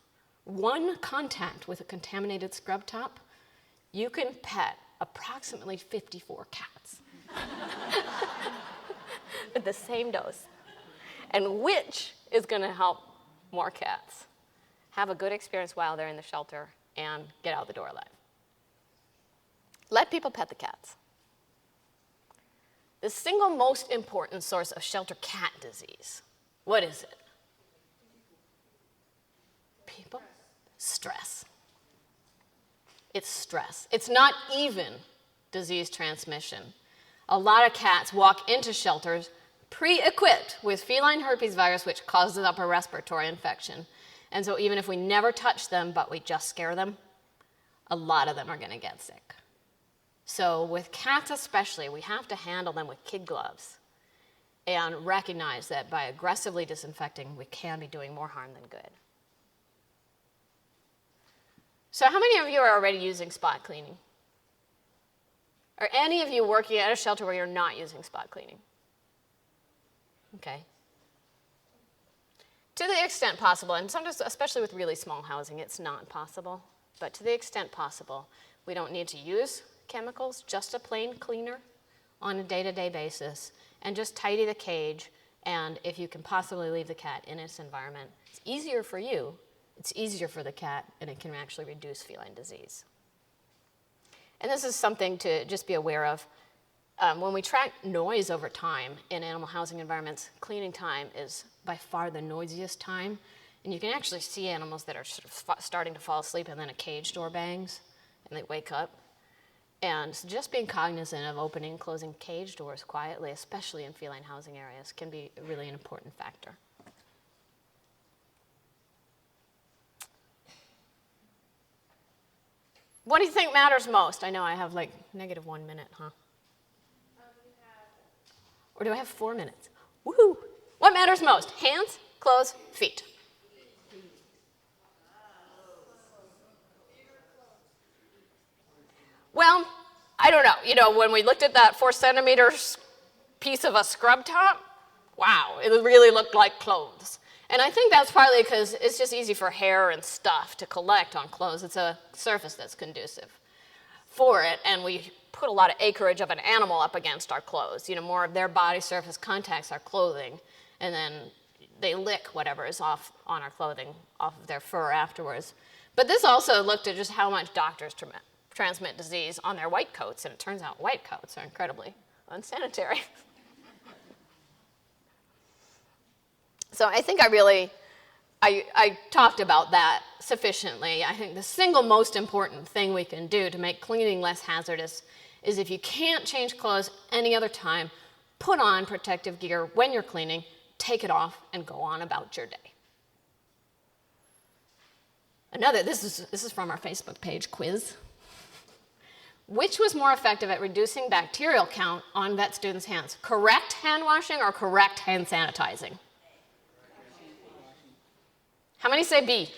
one contact with a contaminated scrub top, you can pet approximately 54 cats with the same dose. And which is going to help more cats have a good experience while they're in the shelter and get out the door alive. Let people pet the cats. The single most important source of shelter cat disease, what is it? People? Stress. It's stress. It's not even disease transmission. A lot of cats walk into shelters pre-equipped with feline herpes virus, which causes upper respiratory infection. And so even if we never touch them, but we just scare them, a lot of them are going to get sick. So with cats especially, we have to handle them with kid gloves and recognize that by aggressively disinfecting, we can be doing more harm than good. So how many of you are already using spot cleaning? Are any of you working at a shelter where you're not using spot cleaning? Okay. To the extent possible, and sometimes, especially with really small housing, it's not possible, but to the extent possible, we don't need to use chemicals, just a plain cleaner on a day-to-day basis, and just tidy the cage, and if you can possibly leave the cat in its environment, it's easier for you, it's easier for the cat, and it can actually reduce feline disease. And this is something to just be aware of. When we track noise over time in animal housing environments, cleaning time is by far the noisiest time. And you can actually see animals that are sort of starting to fall asleep and then a cage door bangs and they wake up. And just being cognizant of opening and closing cage doors quietly, especially in feline housing areas, can be really an important factor. What do you think matters most? I know I have like -1 minute, huh? Or do I have 4 minutes? Woohoo! What matters most? Hands, clothes, feet. Well, I don't know. You know, when we looked at that 4 centimeters piece of a scrub top, wow, it really looked like clothes. And I think that's partly because it's just easy for hair and stuff to collect on clothes. It's a surface that's conducive for it, and we put a lot of acreage of an animal up against our clothes. You know, more of their body surface contacts our clothing, and then they lick whatever is off on our clothing, off of their fur afterwards. But this also looked at just how much doctors transmit disease on their white coats, and it turns out white coats are incredibly unsanitary. So I think I talked about that sufficiently. I think the single most important thing we can do to make cleaning less hazardous is if you can't change clothes any other time, put on protective gear when you're cleaning, take it off, and go on about your day. This is from our Facebook page quiz. Which was more effective at reducing bacterial count on vet students' hands? Correct hand washing or correct hand sanitizing? How many say B?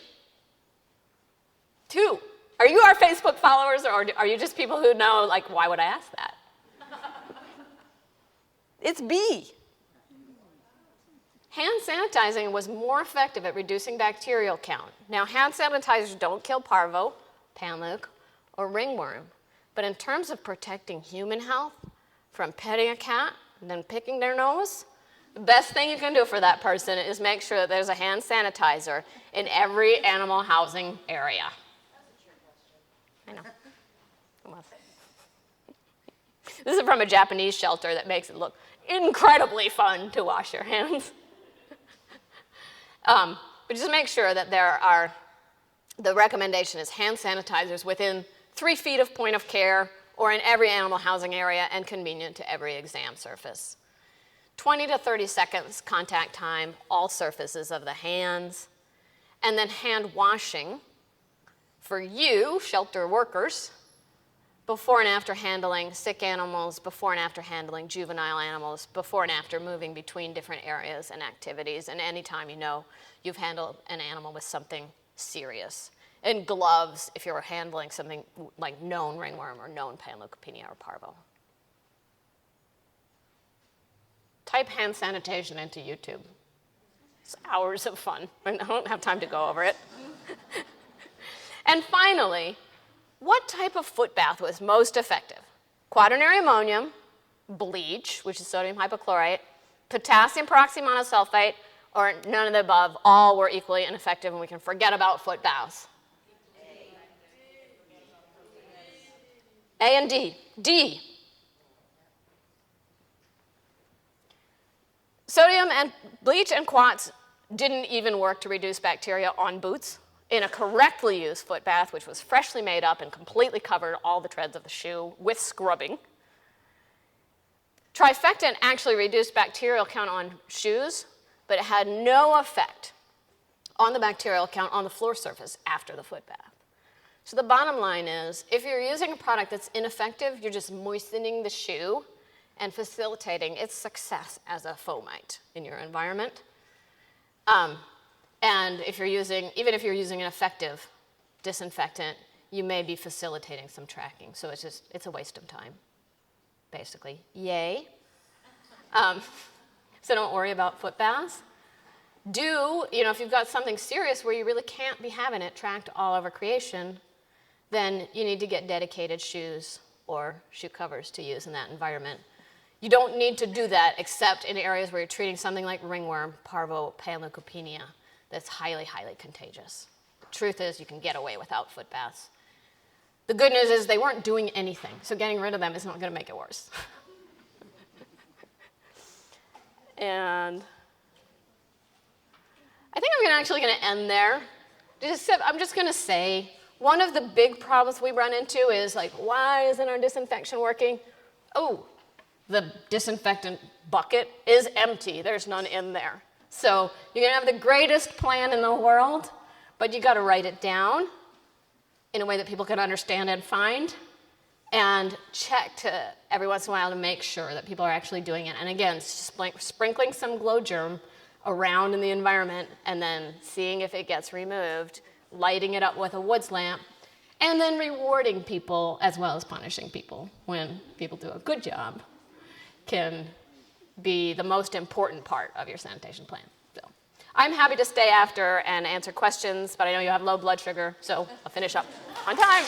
2. Are you our Facebook followers, or are you just people who know, like, why would I ask that? It's B. Hand sanitizing was more effective at reducing bacterial count. Now, hand sanitizers don't kill parvo, panleuk, or ringworm, but in terms of protecting human health from petting a cat and then picking their nose, the best thing you can do for that person is make sure that there's a hand sanitizer in every animal housing area. I know. This is from a Japanese shelter that makes it look incredibly fun to wash your hands. But just make sure that the recommendation is hand sanitizers within 3 feet of point of care or in every animal housing area and convenient to every exam surface. 20 to 30 seconds contact time, all surfaces of the hands. And then hand washing for you, shelter workers, before and after handling sick animals, before and after handling juvenile animals, before and after moving between different areas and activities, and anytime you know you've handled an animal with something serious. And gloves if you're handling something like known ringworm or known panleukopenia or parvo. Type hand sanitation into YouTube. It's hours of fun. I don't have time to go over it. And finally, what type of foot bath was most effective? Quaternary ammonium, bleach, which is sodium hypochlorite, potassium peroxymonosulfate, or none of the above. All were equally ineffective, and we can forget about foot baths. A and D. D. Sodium and bleach and quats didn't even work to reduce bacteria on boots in a correctly used foot bath, which was freshly made up and completely covered all the treads of the shoe with scrubbing. Trifecta actually reduced bacterial count on shoes, but it had no effect on the bacterial count on the floor surface after the foot bath. So the bottom line is, if you're using a product that's ineffective, you're just moistening the shoe and facilitating its success as a fomite in your environment. And even if you're using an effective disinfectant, you may be facilitating some tracking. So it's a waste of time, basically. Yay. So don't worry about foot baths. If you've got something serious where you really can't be having it tracked all over creation, then you need to get dedicated shoes or shoe covers to use in that environment. You don't need to do that except in areas where you're treating something like ringworm, parvo, panleukopenia that's highly, highly contagious. The truth is you can get away without foot baths. The good news is they weren't doing anything, so getting rid of them is not going to make it worse. And I think I'm actually going to end there. I'm just going to say One of the big problems we run into is like, why isn't our disinfection working? Oh, the disinfectant bucket is empty. There's none in there. So you can have the greatest plan in the world, but you got to write it down in a way that people can understand and find, and check to every once in a while to make sure that people are actually doing it. And again, sprinkling some Glow Germ around in the environment and then seeing if it gets removed, lighting it up with a woods lamp, and then rewarding people as well as punishing people when people do a good job can be the most important part of your sanitation plan. So I'm happy to stay after and answer questions, but I know you have low blood sugar, so I'll finish up on time.